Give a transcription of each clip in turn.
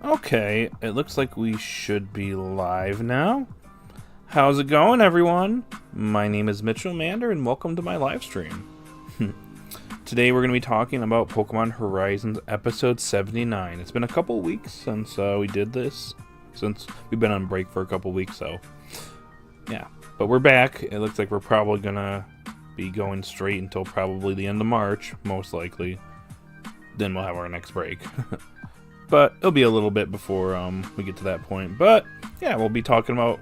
Okay, it looks like we should be live now. How's it going, everyone? My name is Mitchell Mander, and welcome to my live stream. Today we're going to be talking about Pokemon Horizons episode 79. It's been a couple weeks since we did this, since we've been on break for a couple weeks, so yeah. But we're back. It looks like we're probably going to be going straight until probably the end of March, most likely. Then we'll have our next break. But it'll be a little bit before we get to that point. But yeah, we'll be talking about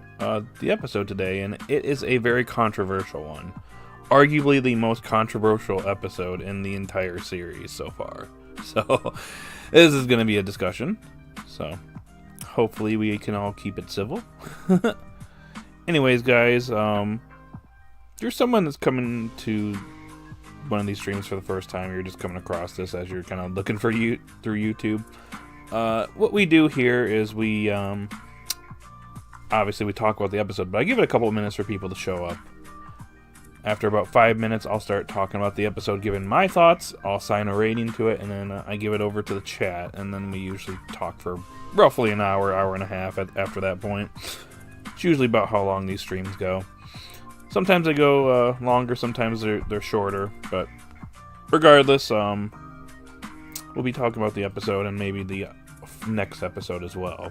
the episode today, and it is a very controversial one. Arguably the most controversial episode in the entire series so far. So this is going to be a discussion. So hopefully we can all keep it civil. Anyways, guys, you're someone that's coming to one of these streams for the first time. You're just coming across this as you're kind of looking for you through YouTube. What we do here is we, obviously we talk about the episode, but I give it a couple of minutes for people to show up. After about 5 minutes, I'll start talking about the episode, giving my thoughts, I'll assign a rating to it, and then I give it over to the chat, and then we usually talk for roughly an hour, hour and a half after that point. It's usually about how long these streams go. Sometimes they go longer, sometimes they're shorter, but regardless, we'll be talking about the episode and maybe the next episode as well.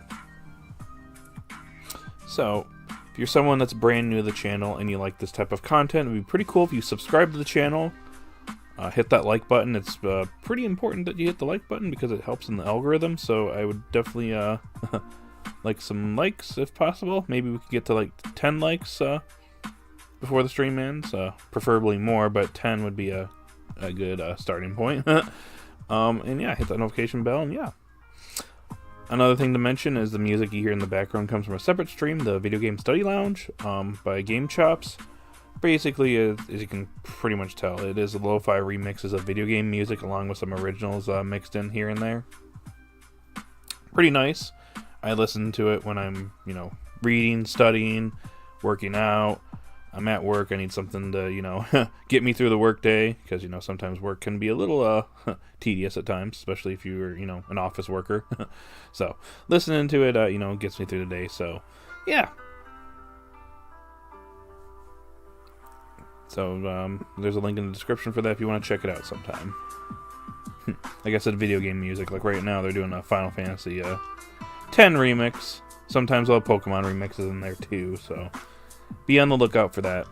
So, if you're someone that's brand new to the channel and you like this type of content, it would be pretty cool if you subscribe to the channel. Hit that like button. It's pretty important that you hit the like button because it helps in the algorithm. So I would definitely like some likes if possible. Maybe we could get to like 10 likes before the stream ends. Preferably more, but 10 would be a good starting point. And yeah, hit that notification bell, and yeah. Another thing to mention is the music you hear in the background comes from a separate stream, the Video Game Study Lounge, by Game Chops. Basically, as you can pretty much tell, it is lo-fi remixes of video game music along with some originals mixed in here and there. Pretty nice. I listen to it when I'm, reading, studying, working out. I'm at work, I need something to, get me through the work day, because, sometimes work can be a little tedious at times, especially if you're, an office worker. So, listening to it, gets me through the day, so, yeah. So, there's a link in the description for that if you want to check it out sometime. Like I said, video game music, like right now they're doing a Final Fantasy 10 remix. Sometimes they'll have Pokemon remixes in there too, so be on the lookout for that.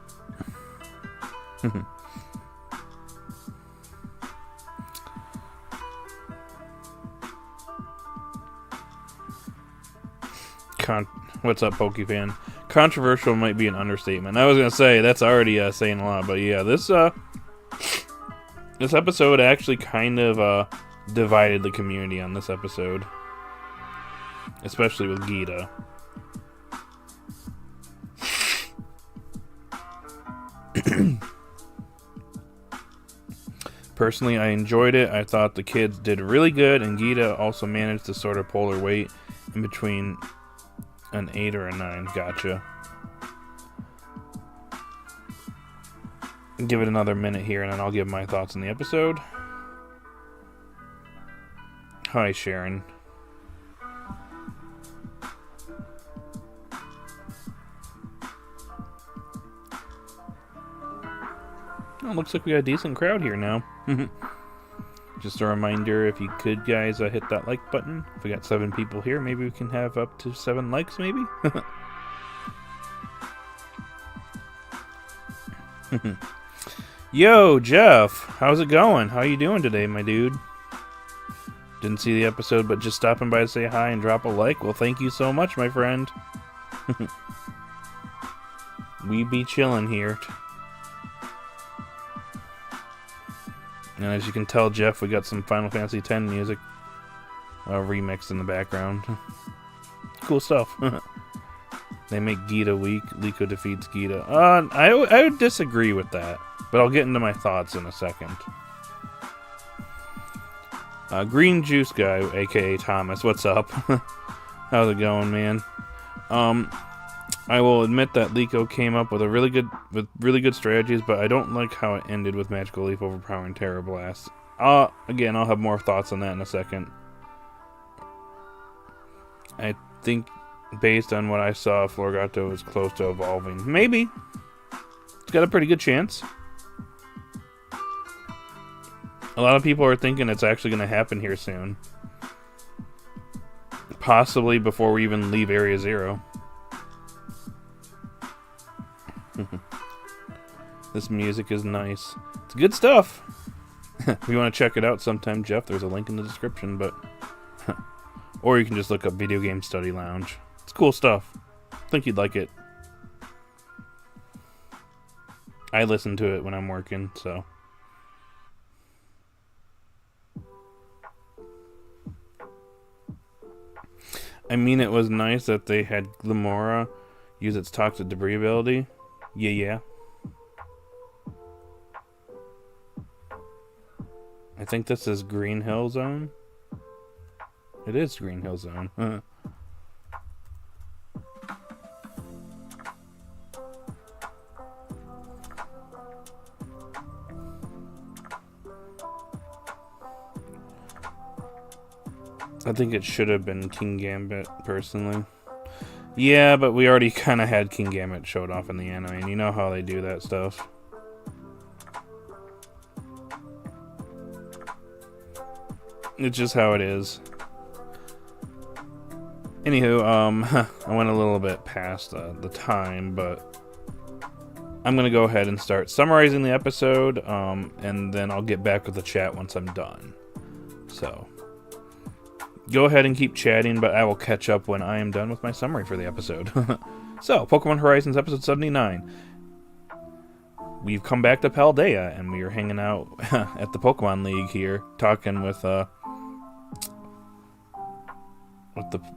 What's up, Pokefan? Controversial might be an understatement. I was gonna say that's already saying a lot, but yeah, this episode actually kind of divided the community on this episode, especially with Geeta. Personally, I enjoyed it. I thought the kids did really good, and Geeta also managed to sort of pull her weight in between an 8 or a 9. Gotcha. Give it another minute here, and then I'll give my thoughts on the episode. Hi, Sharon. Oh, looks like we got a decent crowd here now. Just a reminder, if you could, guys, hit that like button. If we got 7 people here, maybe we can have up to 7 likes, maybe? Yo, Jeff! How's it going? How you doing today, my dude? Didn't see the episode, but just stopping by to say hi and drop a like. Well, thank you so much, my friend. We be chilling here. And as you can tell, Jeff, we got some Final Fantasy X music remixed in the background. Cool stuff. They make Geeta weak. Liko defeats Geeta. I would disagree with that, but I'll get into my thoughts in a second. Green Juice Guy, aka Thomas, what's up? How's it going, man? I will admit that Liko came up with really good strategies, but I don't like how it ended with Magical Leaf overpowering Terra Blast. Again, I'll have more thoughts on that in a second. I think, based on what I saw, Florgato is close to evolving. Maybe. It's got a pretty good chance. A lot of people are thinking it's actually going to happen here soon. Possibly before we even leave Area 0. This music is nice. It's good stuff. If you want to check it out sometime, Jeff, there's a link in the description. But or you can just look up Video Game Study Lounge. It's cool stuff. I think you'd like it. I listen to it when I'm working, so. I mean, it was nice that they had Glimora use its toxic debris ability. Yeah. I think this is Green Hill Zone. It is Green Hill Zone. I think it should have been King Gambit, personally. Yeah, but we already kind of had King Gambit showed off in the anime, and you know how they do that stuff. It's just how it is. Anywho, I went a little bit past the time, but I'm gonna go ahead and start summarizing the episode, and then I'll get back with the chat once I'm done. So, go ahead and keep chatting, but I will catch up when I am done with my summary for the episode. So, Pokemon Horizons episode 79. We've come back to Paldea, and we are hanging out at the Pokemon League here, talking with the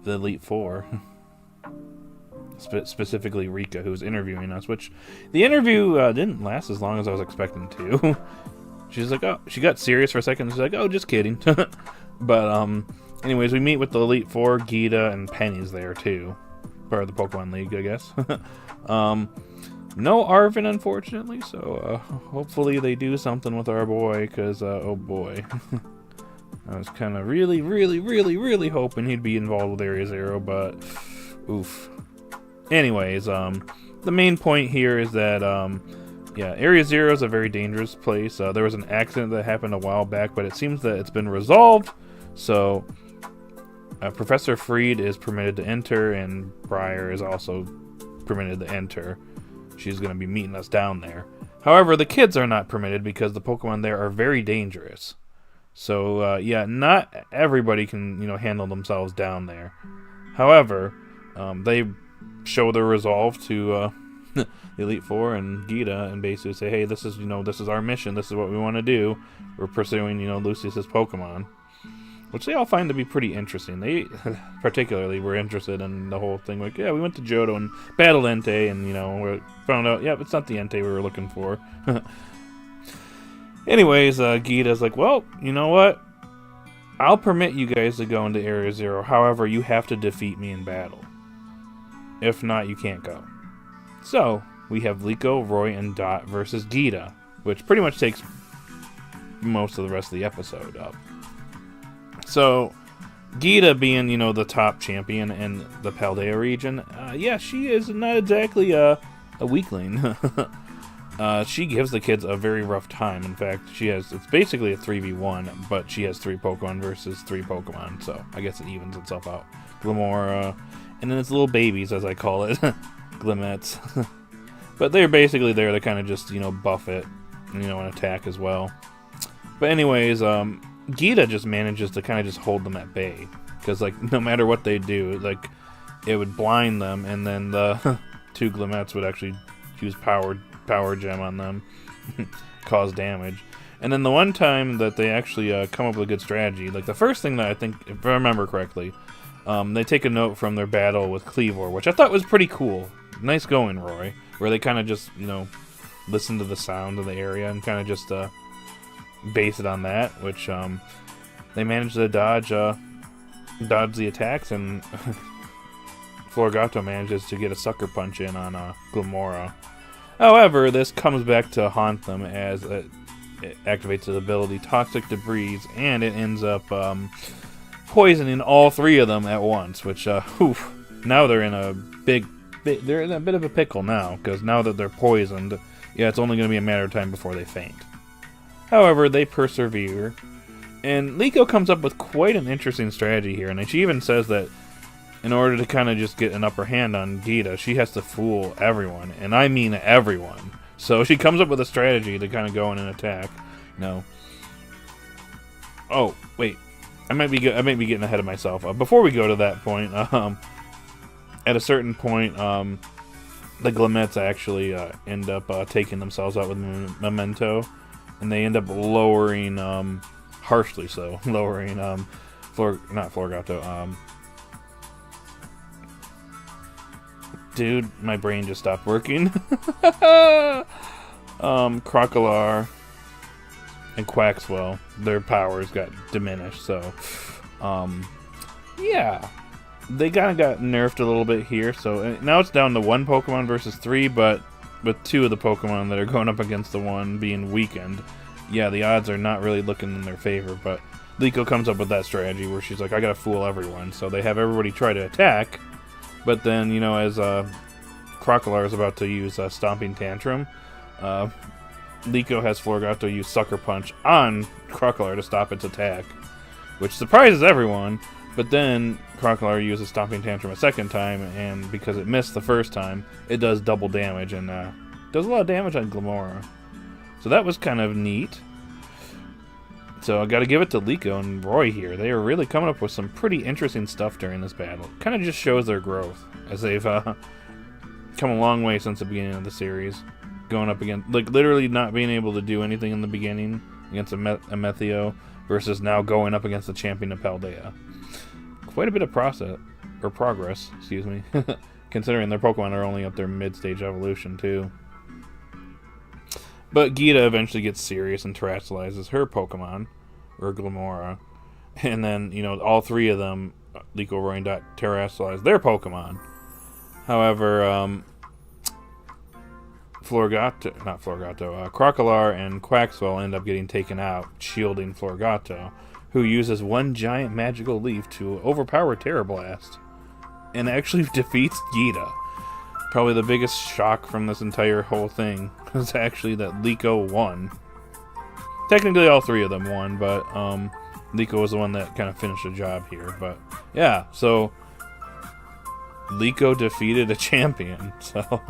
Elite Four. Specifically Rika, who's interviewing us, which the interview didn't last as long as I was expecting to. She's like, oh, she got serious for a second. She's like, oh, just kidding. But, anyways, we meet with the Elite Four. Geeta and Penny's there, too. Part of the Pokemon League, I guess. No Arvin, unfortunately, so hopefully they do something with our boy, because, oh boy. I was kind of really hoping he'd be involved with Area 0, but oof. Anyways, the main point here is that, yeah, Area 0 is a very dangerous place. There was an accident that happened a while back, but it seems that it's been resolved, so Professor Freed is permitted to enter, and Briar is also permitted to enter. She's going to be meeting us down there. However, the kids are not permitted because the Pokemon there are very dangerous. So, yeah, not everybody can, handle themselves down there. However, they show their resolve to the Elite Four and Geeta and basically say, hey, this is, this is our mission. This is what we want to do. We're pursuing, Lucius's Pokemon. Which they all find to be pretty interesting. They particularly were interested in the whole thing. Like, yeah, we went to Johto and battled Entei, and, we found out, yeah, it's not the Entei we were looking for. Anyways, Geeta's like, well, you know what? I'll permit you guys to go into Area 0. However, you have to defeat me in battle. If not, you can't go. So, we have Liko, Roy, and Dot versus Geeta, which pretty much takes most of the rest of the episode up. So, Geeta being, the top champion in the Paldea region, yeah, she is not exactly a weakling. She gives the kids a very rough time. In fact, it's basically a 3v1, but she has 3 Pokemon versus 3 Pokemon, so I guess it evens itself out. Glimora, and then it's little babies, as I call it, Glimets. But they're basically there to kind of just, buff it, and attack as well. But anyways, Geeta just manages to kind of just hold them at bay, because no matter what they do, it would blind them, and then the 2 Glimets would actually use power gem on them, cause damage. And then the one time that they actually come up with a good strategy, the first thing that I think, if I remember correctly, they take a note from their battle with Cleavor, which I thought was pretty cool. Nice going, Roy, where they kind of just listen to the sound of the area and kind of just base it on that, which they managed to dodge the attacks, and Florgato manages to get a sucker punch in on Glimora. However, this comes back to haunt them as it activates its ability Toxic Debris, and it ends up poisoning all three of them at once, which, now they're in a they're in a bit of a pickle now, because now that they're poisoned, yeah, it's only going to be a matter of time before they faint. However, they persevere, and Liko comes up with quite an interesting strategy here, and she even says that in order to kind of just get an upper hand on Geeta, she has to fool everyone, and I mean everyone. So she comes up with a strategy to kind of go in and attack. No. Oh, wait. I might be getting ahead of myself. Before we go to that point, at a certain point, the Glamettes actually end up taking themselves out with Memento, and they end up lowering, harshly so, lowering, not Florgato, dude, my brain just stopped working. Crocolar and Quaxwell, their powers got diminished, so, yeah. They kind of got nerfed a little bit here, so now it's down to 1 Pokemon versus 3, but with 2 of the Pokemon that are going up against the one being weakened, yeah, the odds are not really looking in their favor, but Liko comes up with that strategy where she's like, I gotta fool everyone, so they have everybody try to attack, but then, you know, as Crocolar is about to use Stomping Tantrum, Liko has Florgato use Sucker Punch on Crocolar to stop its attack, which surprises everyone. But then Crocolar uses Stomping Tantrum a second time, and because it missed the first time, it does double damage and does a lot of damage on Glimmora. So that was kind of neat. So I got to give it to Liko and Roy here. They are really coming up with some pretty interesting stuff during this battle. Kind of just shows their growth as they've come a long way since the beginning of the series. Going up against, like, literally not being able to do anything in the beginning against a Methio versus now going up against the champion of Paldea. Quite a bit of progress, excuse me, considering their Pokemon are only up their mid-stage evolution, too. But Geeta eventually gets serious and terastallizes her Pokemon, or Glimmora, and then, you know, all 3 of them, Liko, Roy, and Dot, terastallize their Pokemon. However, Crocolar and Quaxwell end up getting taken out, shielding Florgato, who uses 1 giant magical leaf to overpower Terra Blast, and actually defeats Geeta. Probably the biggest shock from this entire whole thing was actually that Liko won. Technically all 3 of them won, but Liko was the one that kind of finished the job here. But yeah, so Liko defeated a champion, so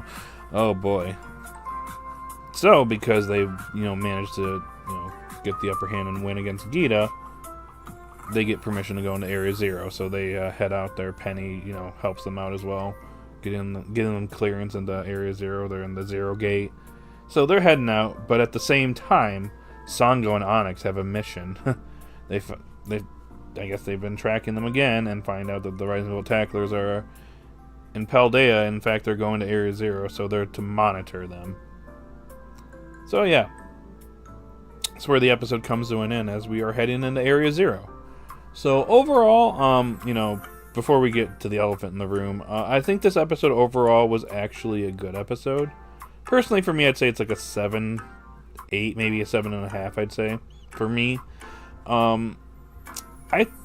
oh boy. So because they, you know, managed to, you know, get the upper hand and win against Geeta, they get permission to go into Area 0, so they head out there. Penny, you know, helps them out as well, getting them clearance into Area 0. They're in the 0 gate, so they're heading out. But at the same time, Sango and Onyx have a mission. I guess they've been tracking them again and find out that the Rising Volt Tacklers are in Paldea. In fact, they're going to Area 0, so they're to monitor them. So yeah, that's where the episode comes to an end as we are heading into Area 0. So overall, you know, before we get to the elephant in the room, I think this episode overall was actually a good episode. Personally, for me, I'd say it's like a 7, 8, maybe a 7.5, I'd say, for me. I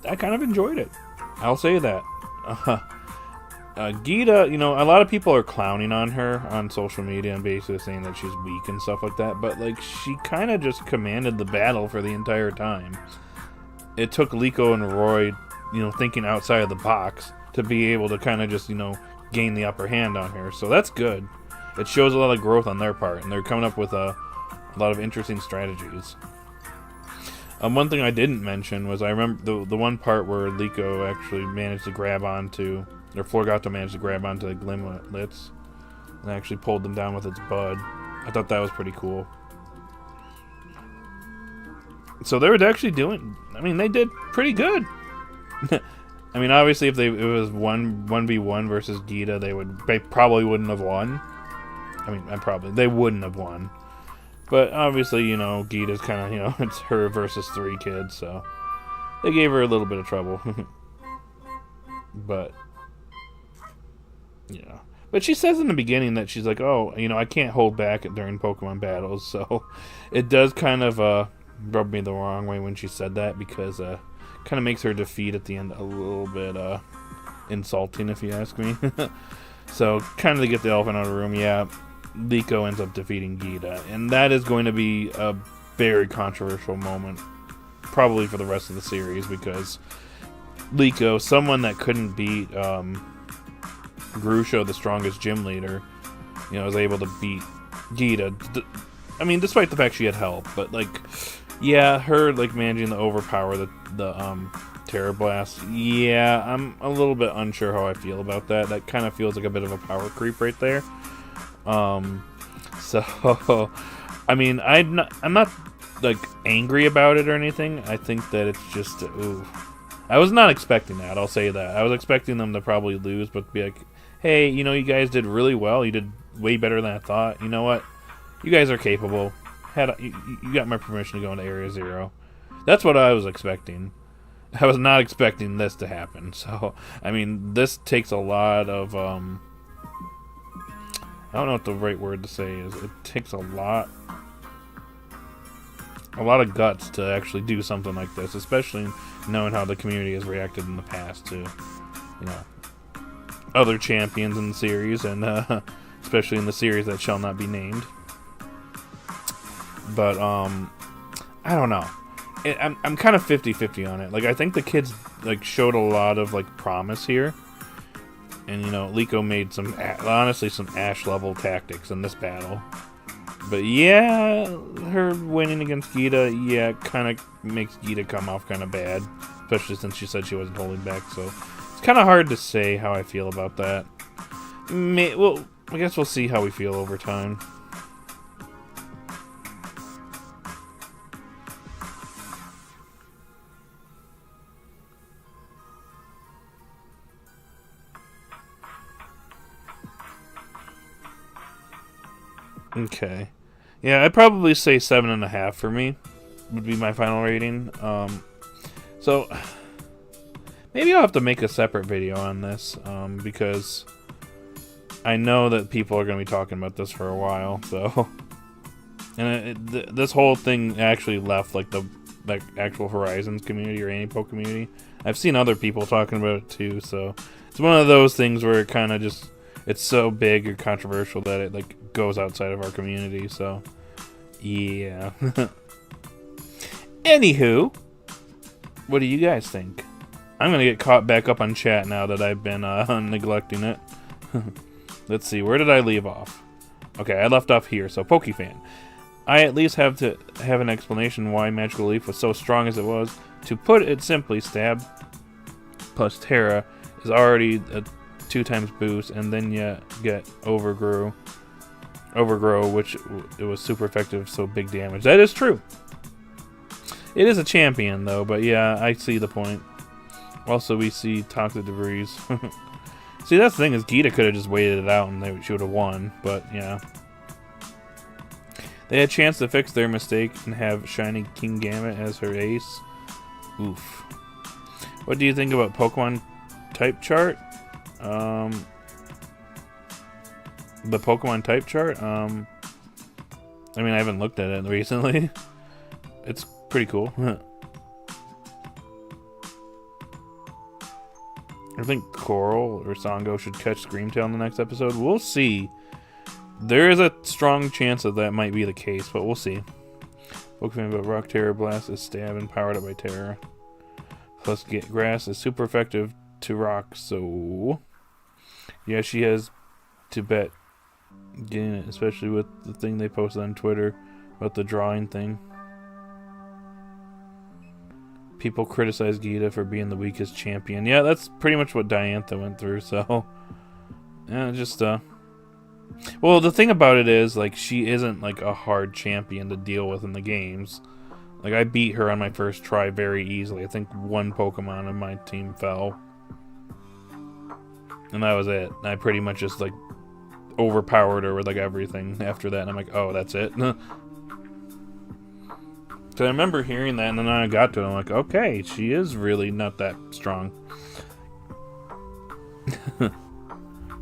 kind of enjoyed it. I'll say that. Geeta, you know, a lot of people are clowning on her on social media and basically saying that she's weak and stuff like that, but, like, she kind of just commanded the battle for the entire time. It took Liko and Roy, you know, thinking outside of the box to be able to kind of just, you know, gain the upper hand on her, so that's good. It shows a lot of growth on their part, and they're coming up with a lot of interesting strategies. One thing I didn't mention was I remember the one part where Liko actually managed to grab onto, or Florgato managed to grab onto the Glimlets and actually pulled them down with its bud. I thought that was pretty cool. So they were actually doing, I mean, they did pretty good. I mean, obviously if it was 1v1 versus Geeta, they probably wouldn't have won. I mean, they wouldn't have won. But obviously, you know, Geeta's kind of, you know, it's her versus 3 kids, so they gave her a little bit of trouble. But, yeah. But she says in the beginning that she's like, oh, you know, I can't hold back during Pokemon battles, so it does kind of rub me the wrong way when she said that, because Kind of makes her defeat at the end a little bit insulting, if you ask me. So, kind of to get the elephant out of the room, yeah, Liko ends up defeating Geeta. And that is going to be a very controversial moment, probably for the rest of the series, because Liko, someone that couldn't beat Grusho, the strongest gym leader, you know, was able to beat Geeta. I mean, despite the fact she had help, but, like, yeah, her, like, managing to overpower the Terror Blast, yeah, I'm a little bit unsure how I feel about that. That kind of feels like a bit of a power creep right there. So, I mean, I'm not, like, angry about it or anything. I think that it's just, ooh. I was not expecting that, I'll say that. I was expecting them to probably lose, but be like, hey, you know, you guys did really well. You did way better than I thought. You know what? You guys are capable. You got my permission to go into Area Zero. That's what I was expecting. I was not expecting this to happen. So, I mean, this takes a lot of, I don't know what the right word to say is. It takes a lot of guts to actually do something like this, especially knowing how the community has reacted in the past to, you know, other champions in the series, and especially in the series that shall not be named. But, I don't know. I'm kind of 50-50 on it. Like, I think the kids, like, showed a lot of, like, promise here. And, you know, Liko made some, honestly, some Ash-level tactics in this battle. But, yeah, her winning against Geeta, yeah, kind of makes Geeta come off kind of bad. Especially since she said she wasn't holding back, so it's kind of hard to say how I feel about that. Well, I guess we'll see how we feel over time. Okay. Yeah, I'd probably say 7.5 for me would be my final rating. So maybe I'll have to make a separate video on this, because I know that people are going to be talking about this for a while. So, and this whole thing actually left like the actual Horizons community or anipoke community. I've seen other people talking about it too. So it's one of those things where it kind of just, it's so big or controversial that it like goes outside of our community. So yeah. Anywho, what do you guys think? I'm gonna get caught back up on chat now that I've been neglecting it. Let's see, where did I leave off? Okay, I left off here. So Pokefan, I at least have to have an explanation why Magical Leaf was so strong as it was. To put it simply, Stab plus Terra is already a 2x boost, and then you get Overgrow, which it was super effective, so big damage. That is true. It is a champion though, but yeah, I see the point. Also, we see Toxic Debris. See, that's the thing, is Geeta could have just waited it out and she would have won, but yeah. They had a chance to fix their mistake and have Shiny King Gamut as her ace. Oof. What do you think about Pokemon type chart? The Pokemon type chart? I mean, I haven't looked at it recently. It's pretty cool. I think Coral or Sango should catch Screamtail in the next episode. We'll see. There is a strong chance that might be the case, but we'll see. Pokemon about Rock Terror Blast is stab and powered up by Terra. Plus Get Grass is super effective to rock, so yeah, she has to bet getting it, especially with the thing they posted on Twitter about the drawing thing. People criticize Geeta for being the weakest champion. Yeah, that's pretty much what Diantha went through, so yeah, just well, the thing about it is, like, she isn't like a hard champion to deal with in the games. Like, I beat her on my first try very easily. I think one Pokemon on my team fell, and that was it. I pretty much just like overpowered her with like everything after that, and I'm like, oh, that's it. So I remember hearing that, and then I got to it, I'm like, okay, she is really not that strong.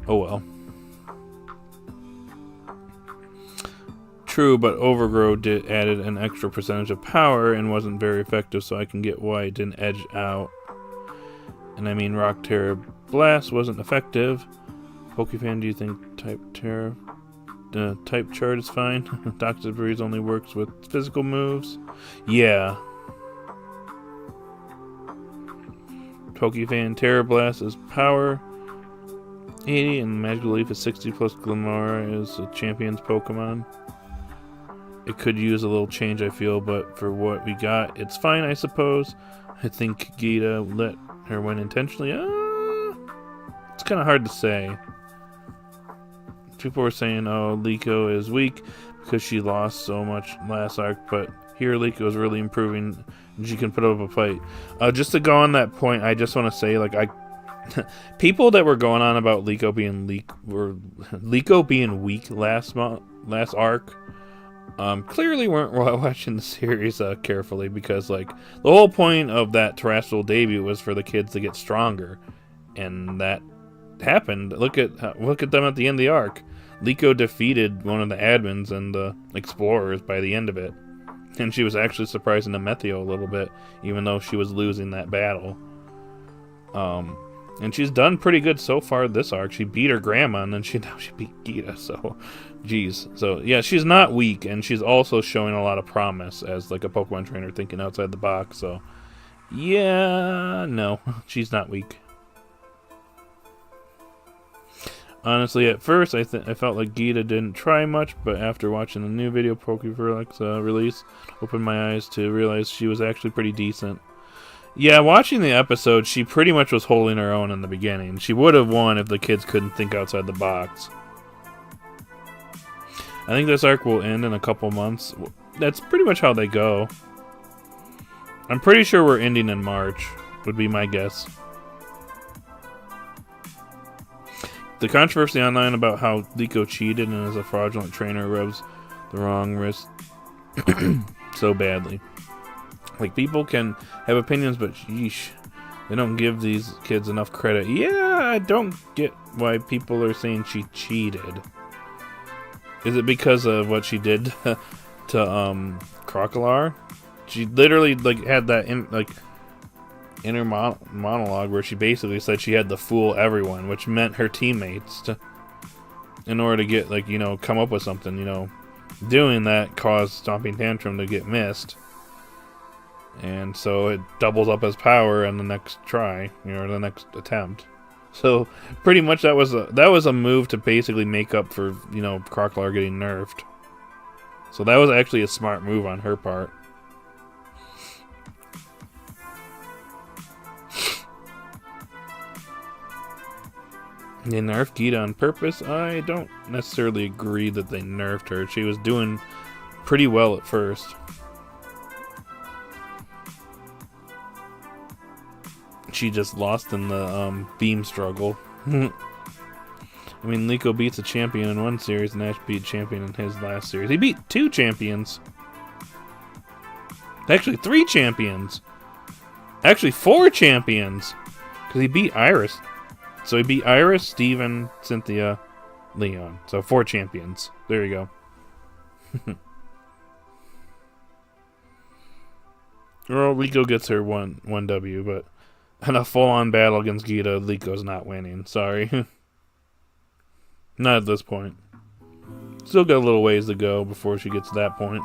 Oh well. True, but Overgrow added an extra percentage of power and wasn't very effective, so I can get why it didn't edge out. And I mean, Rock Terra Blast wasn't effective. Pokefan, do you think Type Terra... type chart is fine? Toxic Breeze only works with physical moves. Yeah. Pokefan, Terra Blast is power 80 and Magical Leaf is 60 plus Glimmora is a champion's Pokemon. It could use a little change, I feel, but for what we got, it's fine, I suppose. I think Geeta let her win intentionally. It's kind of hard to say. People were saying, oh, Liko is weak because she lost so much last arc, but here Liko is really improving and she can put up a fight. Just to go on that point, I just want to say, like, people that were going on about Liko being weak last arc, clearly weren't watching the series carefully, because like the whole point of that terrestrial debut was for the kids to get stronger, and that happened. Look at them at the end of the arc. Liko defeated one of the admins and the explorers by the end of it, and she was actually surprising Nemethio a little bit, even though she was losing that battle. And she's done pretty good so far this arc. She beat her grandma, and then now she beat Geeta, so geez. So yeah, she's not weak, and she's also showing a lot of promise as like a Pokemon trainer thinking outside the box, so yeah, no, she's not weak. Honestly, at first I felt like Geeta didn't try much, but after watching the new video Pokeverlex release, opened my eyes to realize she was actually pretty decent. Yeah, watching the episode, she pretty much was holding her own in the beginning. She would have won if the kids couldn't think outside the box. I think this arc will end in a couple months. That's pretty much how they go. I'm pretty sure we're ending in March, would be my guess. The controversy online about how Liko cheated and is a fraudulent trainer rubs the wrong wrist so badly. Like, people can have opinions, but yeesh, they don't give these kids enough credit. Yeah, I don't get why people are saying she cheated. Is it because of what she did to Crocodile? She literally like had that inner monologue where she basically said she had to fool everyone, which meant her teammates, in order to get, like, you know, come up with something, you know. Doing that caused Stomping Tantrum to get missed, and so it doubles up as power in the next try, you know, the next attempt. So pretty much that was a move to basically make up for, you know, Crocodile getting nerfed. So that was actually a smart move on her part. They nerfed Geeta on purpose? I don't necessarily agree that they nerfed her. She was doing pretty well at first. She just lost in the beam struggle. I mean, Liko beats a champion in one series, and Ash beat a champion in his last series. He beat 2 champions. Actually, 3 champions. Actually, 4 champions. Because he beat Iris. So he beat Iris, Steven, Cynthia, Leon. So 4 champions. There you go. Well, Liko gets her one W, but in a full-on battle against Geeta, Liko's not winning. Sorry. Not at this point. Still got a little ways to go before she gets to that point.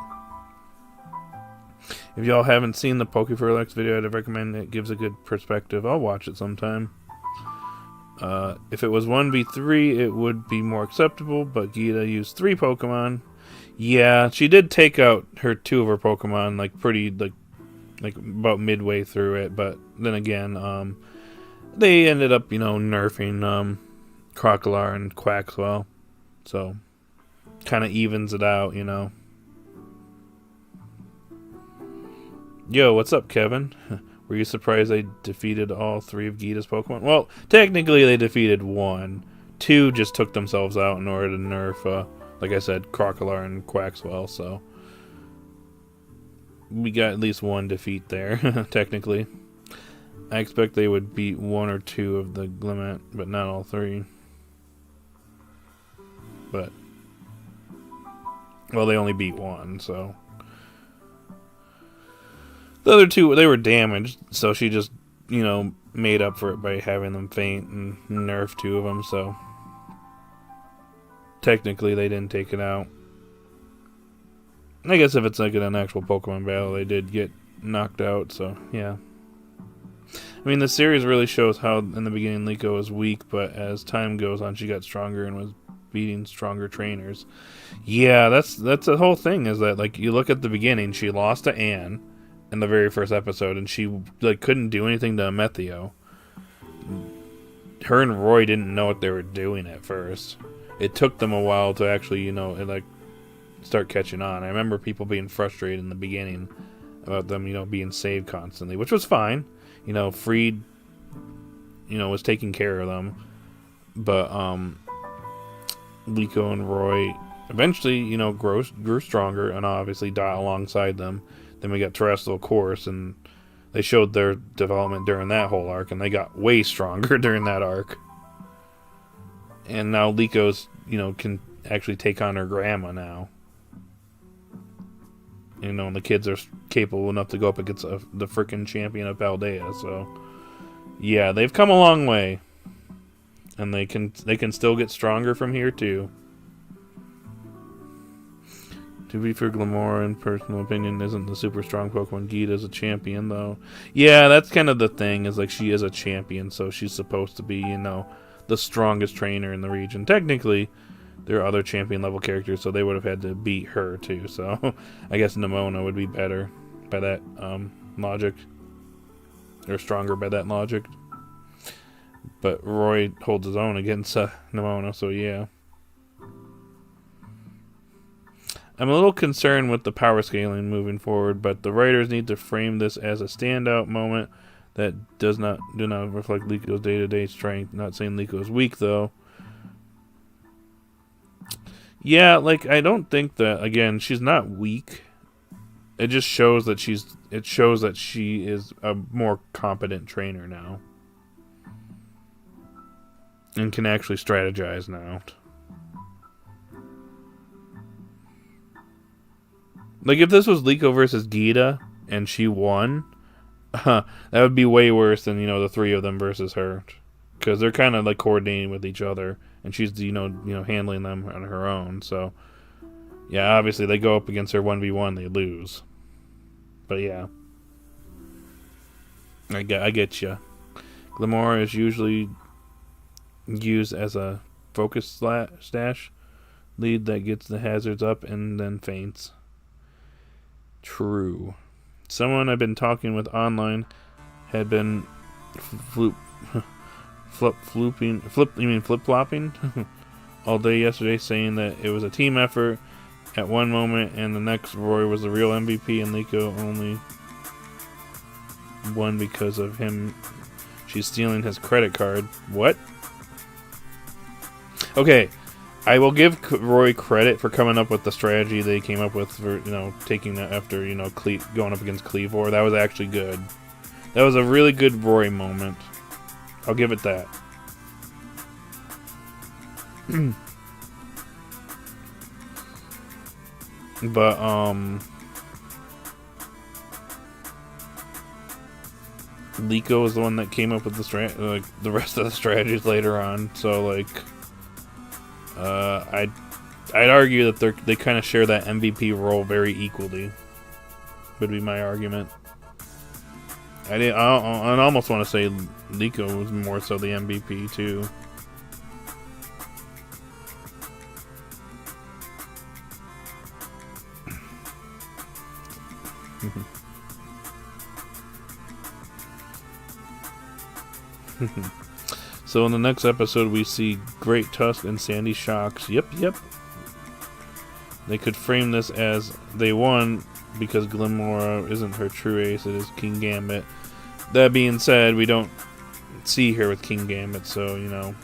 If y'all haven't seen the Pokeverlex video, I'd recommend it. It gives a good perspective. I'll watch it sometime. If it was 1v3, it would be more acceptable, but Geeta used 3 Pokemon. Yeah, she did take out 2 of her Pokemon, like, pretty, like about midway through it, but then again, they ended up, you know, nerfing, Crocodile and Quaxwell, so, kind of evens it out, you know. Yo, what's up, Kevin? Were you surprised they defeated all 3 of Geeta's Pokemon? Well, technically they defeated 1. 2 just took themselves out in order to nerf, like I said, Crocodile and Quaxwell, so we got at least 1 defeat there, technically. I expect they would beat 1 or 2 of the Glimmet, but not all 3. But Well, they only beat one, so. The other two, they were damaged, so she just, made up for it by having them faint and nerf two of them, so. Technically, they didn't take it out. I guess if it's like in an actual Pokemon battle, they did get knocked out, so, yeah. I mean, the series really shows how, in the beginning, Liko was weak, but as time goes on, she got stronger and was beating stronger trainers. Yeah, that's the whole thing, is that, like, you look at the beginning, she lost to Anne in the very first episode, and she, like, couldn't do anything to Amethio. Her and Roy didn't know what they were doing at first. It took them a while to actually, start catching on. I remember people being frustrated in the beginning about them, being saved constantly, which was fine. Freed, was taking care of them. But, Liko and Roy eventually, grew stronger and obviously died alongside them. Then we got Terrestrial Course, and they showed their development during that whole arc, and they got way stronger during that arc. And now Liko's, can actually take on her grandma now. And the kids are capable enough to go up against the frickin' champion of Paldea, so. Yeah, they've come a long way. And they can still get stronger from here, too. To be fair, Glamora, in personal opinion, isn't the super strong Pokemon. Geeta is a champion, though. Yeah, that's kind of the thing, is like she is a champion, so she's supposed to be, the strongest trainer in the region. Technically, there are other champion level characters, so they would have had to beat her too. So I guess Nimona would be better by that logic, or stronger by that logic. But Roy holds his own against Nimona, so yeah. I'm a little concerned with the power scaling moving forward, but the writers need to frame this as a standout moment that do not reflect Liko's day-to-day strength. Not saying Liko is weak, though. Yeah, like, I don't think that, again, she's not weak. It just shows that she is a more competent trainer now. And can actually strategize now. Like, if this was Liko versus Geeta, and she won, that would be way worse than, the three of them versus her. Because they're kind of, like, coordinating with each other. And she's, handling them on her own. So, yeah, obviously, they go up against her 1v1, they lose. But, yeah. I get you. Glamora is usually used as a focus stash lead that gets the hazards up and then faints. True. Someone I've been talking with online had been flip-flopping all day yesterday, saying that it was a team effort at one moment and the next Roy was the real MVP and Liko only won because of him. She's stealing his credit card. What? Okay, I will give Roy credit for coming up with the strategy they came up with for, taking that after, going up against Cleavor. That was actually good. That was a really good Roy moment. I'll give it that. But, Liko is the one that came up with the rest of the strategies later on. So, like, I'd argue that they kind of share that MVP role very equally. Would be my argument. I almost want to say Liko was more so the MVP too. So in the next episode we see Great Tusk and Sandy Shocks. Yep. They could frame this as they won because Glimora isn't her true ace, it is King Gambit. That being said, we don't see her with King Gambit, so,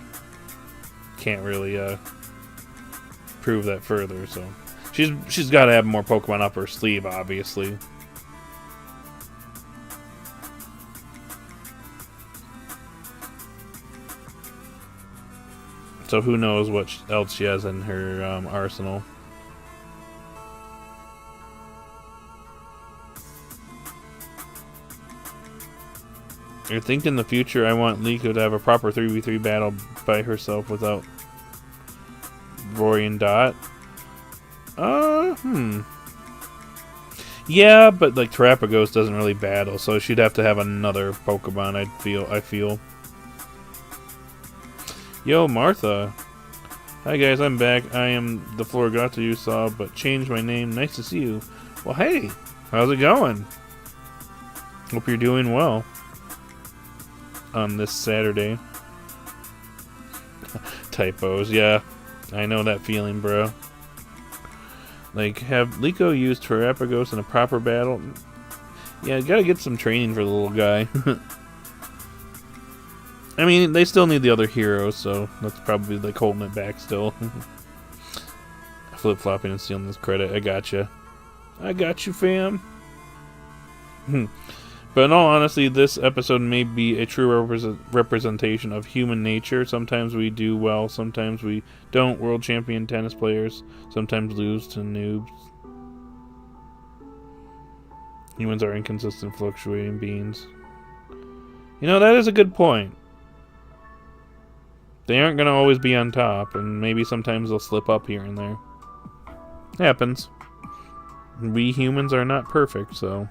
can't really prove that further, so. She's got to have more Pokemon up her sleeve, obviously. So who knows what else she has in her arsenal. I think in the future I want Liko to have a proper 3v3 battle by herself without Roy and Dot. Yeah, but like Terrapagos doesn't really battle, so she'd have to have another Pokemon, I feel. Yo, Martha. Hi guys, I'm back. I am the Floragato you saw, but changed my name. Nice to see you. Well, hey, how's it going? Hope you're doing well on this Saturday. Typos, yeah. I know that feeling, bro. Like, have Liko used Terrapagos in a proper battle? Yeah, gotta get some training for the little guy. I mean, they still need the other heroes, so that's probably like holding it back still. Flip-flopping and stealing this credit. I gotcha. I got you, fam. But in all honesty, this episode may be a true representation of human nature. Sometimes we do well, sometimes we don't. World champion tennis players sometimes lose to noobs. Humans are inconsistent, fluctuating beings. You know, that is a good point. They aren't going to always be on top, and maybe sometimes they'll slip up here and there. Happens. We humans are not perfect, so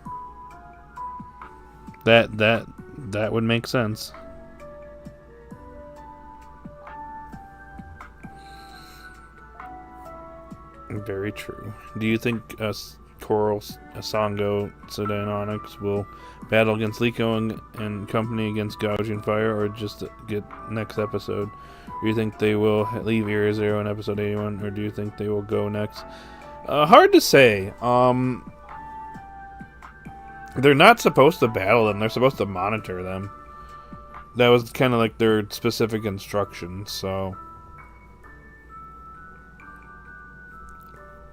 that would make sense. Very true. Do you think Coral, Sango, Seda, and Onyx will battle against Liko and company against Gouging Fire, or just get next episode? Do you think they will leave Area Zero in episode 81, or do you think they will go next? Hard to say. They're not supposed to battle them. They're supposed to monitor them. That was kind of like their specific instructions, so...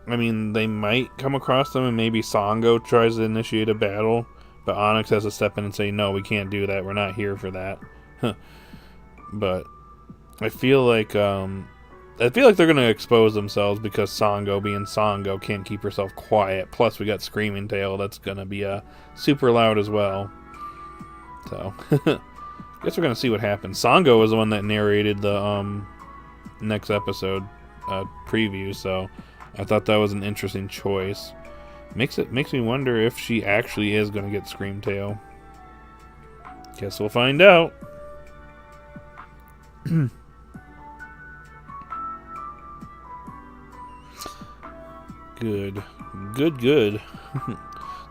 I mean, they might come across them, and maybe Sango tries to initiate a battle, but Onyx has to step in and say, no, we can't do that. We're not here for that. But I feel like they're going to expose themselves because Sango, being Sango, can't keep herself quiet. Plus, we got Screaming Tail that's going to be super loud as well. So, guess we're going to see what happens. Sango was the one that narrated the next episode preview, so I thought that was an interesting choice. Makes me wonder if she actually is going to get Scream Tail. Guess we'll find out. Good.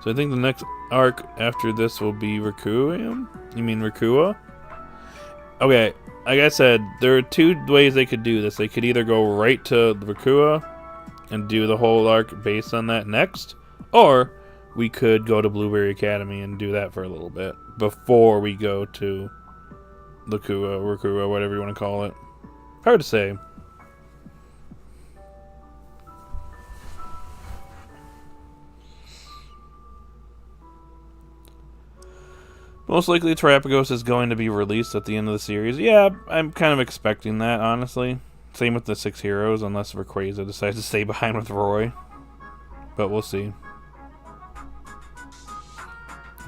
So I think the next arc after this will be Requiem? You mean Rikua? Okay, like I said, there are two ways they could do this. They could either go right to Rikua and do the whole arc based on that next, or we could go to Blueberry Academy and do that for a little bit before we go to Rikua, whatever you want to call it. Hard to say. Most likely Terrapagos is going to be released at the end of the series. Yeah, I'm kind of expecting that, honestly. Same with the 6 heroes, unless Rayquaza decides to stay behind with Roy. But we'll see.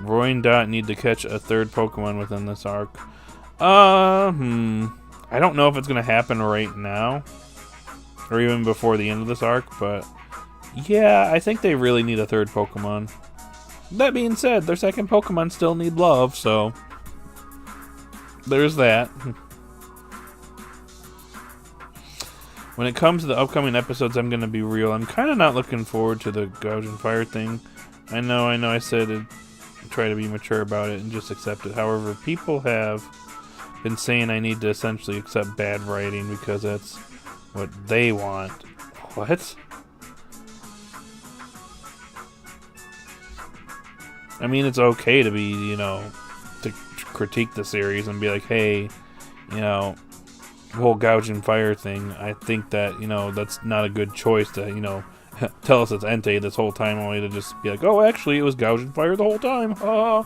Roy and Dot need to catch a third Pokemon within this arc. I don't know if it's going to happen right now, or even before the end of this arc, but yeah, I think they really need a third Pokemon. That being said, their second Pokemon still need love, so there's that. When it comes to the upcoming episodes, I'm going to be real. I'm kind of not looking forward to the Gouging Fire thing. I know I said it, try to be mature about it and just accept it. However, people have been saying I need to essentially accept bad writing because that's what they want. What? I mean, it's okay to be, to critique the series and be like, hey, the whole Gouging Fire thing, I think that, that's not a good choice to, tell us it's Entei this whole time, only to just be like, oh, actually, it was Gouging Fire the whole time. So,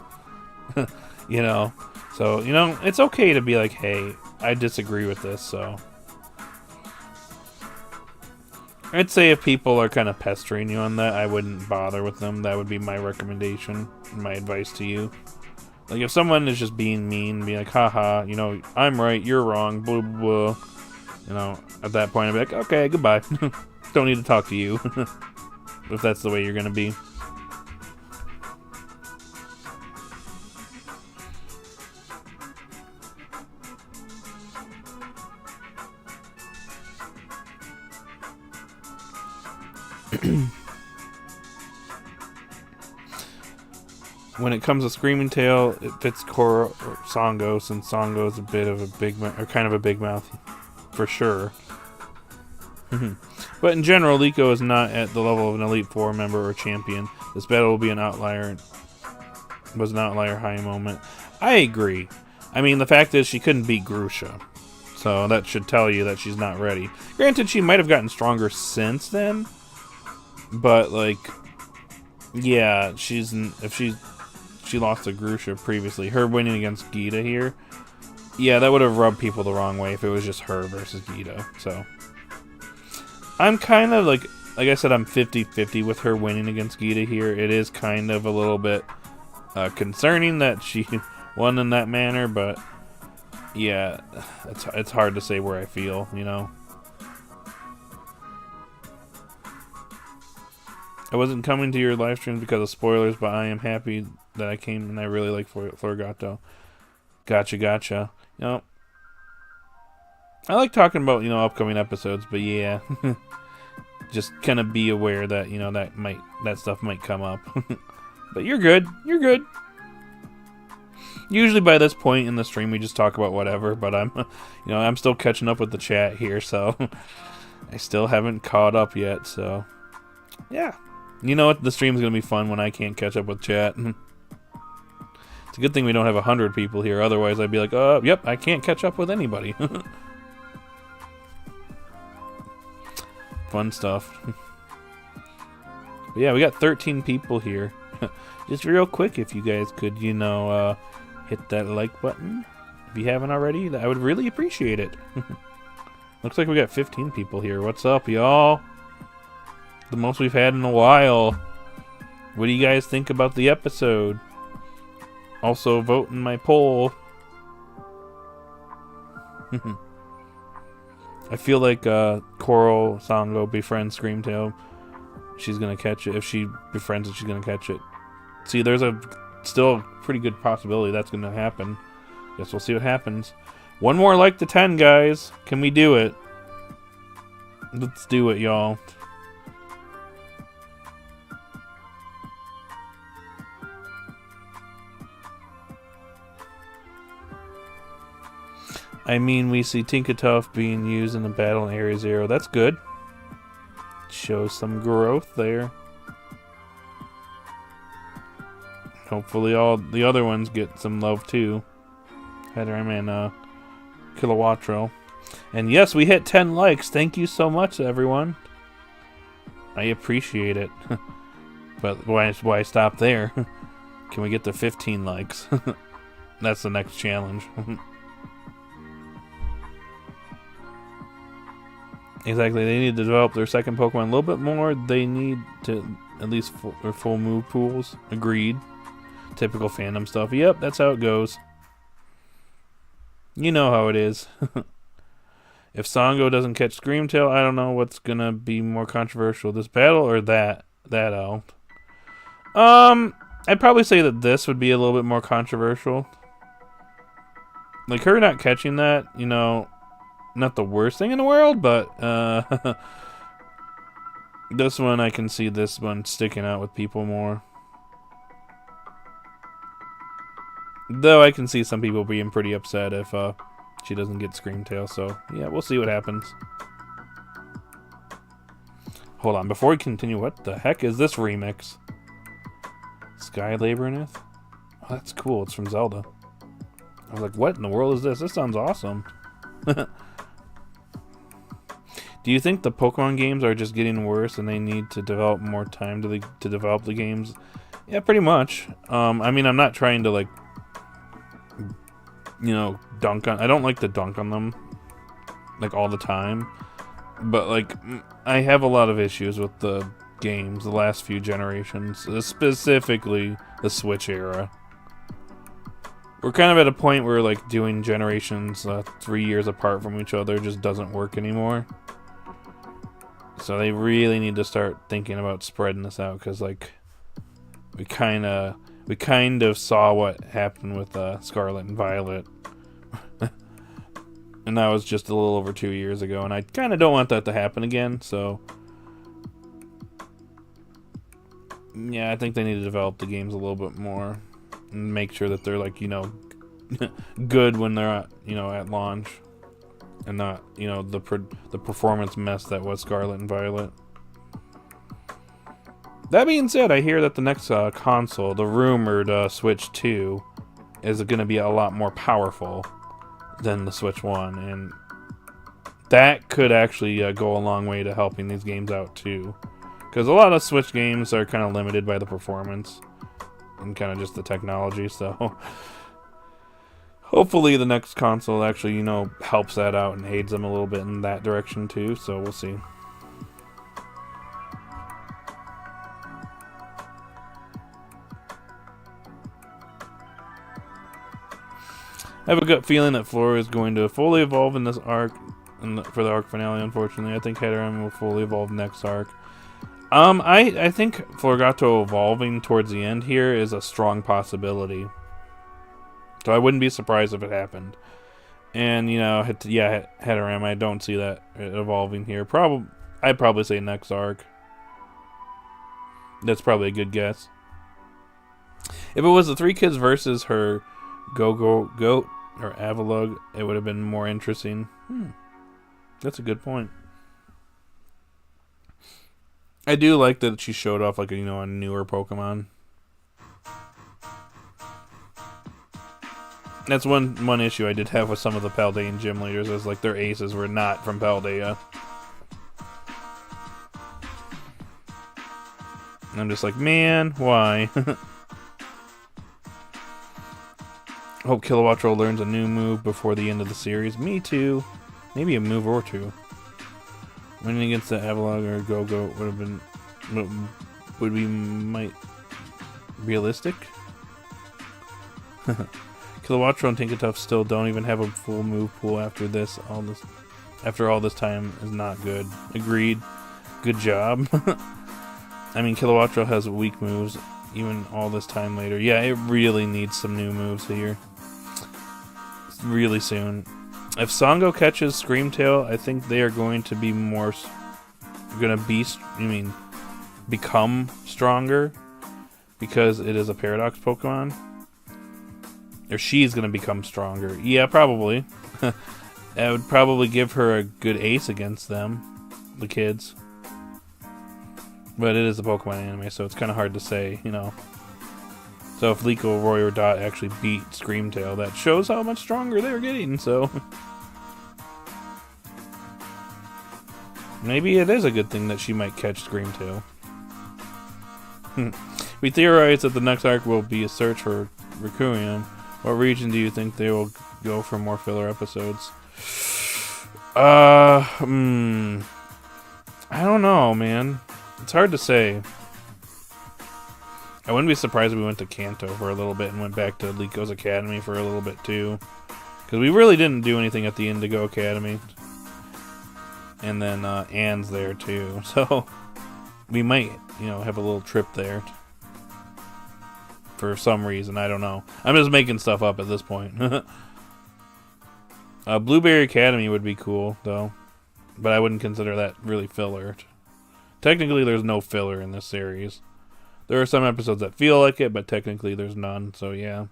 it's okay to be like, hey, I disagree with this, so. I'd say if people are kind of pestering you on that, I wouldn't bother with them. That would be my recommendation, my advice to you. Like, if someone is just being mean, be like, haha, you know, I'm right, you're wrong, blah, blah, blah. You know, at that point, I'd be like, okay, goodbye. Don't need to talk to you. If that's the way you're gonna be. When it comes to Screaming Tail, it fits Koro or Sango, since Sango is a bit of a big or kind of a big mouth, for sure. But in general, Liko is not at the level of an Elite Four member or champion. This battle will be an outlier. Was an outlier high moment. I agree. I mean, the fact is she couldn't beat Grusha, so that should tell you that she's not ready. Granted, she might have gotten stronger since then, but like, yeah, if she lost to Grusha previously, her winning against Geeta here, yeah, that would have rubbed people the wrong way if it was just her versus Geeta. So I'm kind of like I said, I'm 50-50 with her winning against Geeta here. It is kind of a little bit concerning that she won in that manner, but yeah, it's hard to say where I feel, you know. I wasn't coming to your live streams because of spoilers, but I am happy that I came, and I really like Florgato. Gotcha. You know, I like talking about, you know, upcoming episodes, but yeah, just kind of be aware that, you know, that stuff might come up. But you're good. Usually by this point in the stream, we just talk about whatever, but I'm still catching up with the chat here, so I still haven't caught up yet, so yeah. You know what? The stream's gonna be fun when I can't catch up with chat. It's a good thing we don't have 100 people here, otherwise I'd be like, yep, I can't catch up with anybody. Fun stuff. But yeah, we got 13 people here. Just real quick, if you guys could, you know, hit that like button if you haven't already, I would really appreciate it. Looks like we got 15 people here. What's up, y'all? The most we've had in a while. What do you guys think about the episode? Also, vote in my poll. I feel like Coral Sango befriends Screamtail. She's gonna catch it. If she befriends it, she's gonna catch it. See, there's still a pretty good possibility that's gonna happen. Guess we'll see what happens. One more like to 10, guys. Can we do it? Let's do it, y'all. I mean, we see Tinkatuff being used in the battle in Area Zero. That's good. Shows some growth there. Hopefully all the other ones get some love too. Headram and Kilowattrel. And yes, we hit 10 likes. Thank you so much, everyone. I appreciate it. But why stop there? Can we get to 15 likes? That's the next challenge. Exactly, they need to develop their second Pokemon a little bit more. They need to at least full move pools. Agreed. Typical fandom stuff. Yep, that's how it goes. You know how it is. If Sango doesn't catch Screamtail, I don't know what's gonna be more controversial, this battle or that out. I'd probably say that this would be a little bit more controversial. Like, her not catching that, you know, not the worst thing in the world, but this one, I can see this one sticking out with people more. Though I can see some people being pretty upset if she doesn't get Screamtail, so yeah, we'll see what happens. Hold on, before we continue, what the heck is this remix? Sky Labyrinth? Oh, that's cool, it's from Zelda. I was like, what in the world is this? This sounds awesome. Do you think the Pokemon games are just getting worse and they need to develop more time to develop the games? Yeah, pretty much. I mean, I'm not trying to, like, you know, dunk on... I don't like to dunk on them, like, all the time. But, like, I have a lot of issues with the games, the last few generations. Specifically, the Switch era. we're kind of at a point where like doing generations 3 years apart from each other just doesn't work anymore. So they really need to start thinking about spreading this out, because like we kind of saw what happened with Scarlet and Violet. And that was just a little over 2 years ago, and I kind of don't want that to happen again, so... Yeah, I think they need to develop the games a little bit more. And make sure that they're, like, you know, good when they're at, you know, at launch. And not, you know, the performance mess that was Scarlet and Violet. That being said, I hear that the next console, the rumored Switch 2, is going to be a lot more powerful than the Switch 1, and that could actually go a long way to helping these games out too, because a lot of Switch games are kind of limited by the performance and kind of just the technology, so hopefully the next console actually, you know, helps that out and aids them a little bit in that direction too, so we'll see. I have a gut feeling that Flora is going to fully evolve in this arc, for the arc finale, unfortunately. I think Heteran will fully evolve next arc. I think Florgato evolving towards the end here is a strong possibility. So I wouldn't be surprised if it happened. And, you know, yeah, Heteran, I don't see that evolving here. I'd probably say next arc. That's probably a good guess. If it was the three kids versus her Goat or Avalugg, it would have been more interesting. That's a good point. I do like that she showed off, like, you know, a newer Pokemon. That's one issue I did have with some of the Paldean gym leaders, is like their aces were not from Paldea. And I'm just like, man, why? Hope Kilowattrel learns a new move before the end of the series. Me too. Maybe a move or two. Winning against the Avalugg or Go-Go would have been... would be realistic? Kilowattrel and Tinkertuff still don't even have a full move pool after this. After all this time is not good. Agreed. Good job. I mean, Kilowattrel has weak moves even all this time later. Yeah, it really needs some new moves here. Really soon. If Songo catches Screamtail, I think they are going to be become stronger, because it is a Paradox Pokemon. Or she's going to become stronger. Yeah, probably. That would probably give her a good ace against them, the kids. But it is a Pokemon anime, so it's kind of hard to say, you know. So if Liko, Roy, or Dot actually beat Screamtail, that shows how much stronger they're getting, so... Maybe it is a good thing that she might catch Screamtail. We theorize that the next arc will be a search for Requiem. What region do you think they will go for more filler episodes? I don't know, man. It's hard to say. I wouldn't be surprised if we went to Kanto for a little bit and went back to Liko's Academy for a little bit too. Because we really didn't do anything at the Indigo Academy. And then Anne's there too. So we might, you know, have a little trip there. For some reason, I don't know. I'm just making stuff up at this point. Blueberry Academy would be cool, though. But I wouldn't consider that really filler. Technically, there's no filler in this series. There are some episodes that feel like it, but technically there's none, so yeah.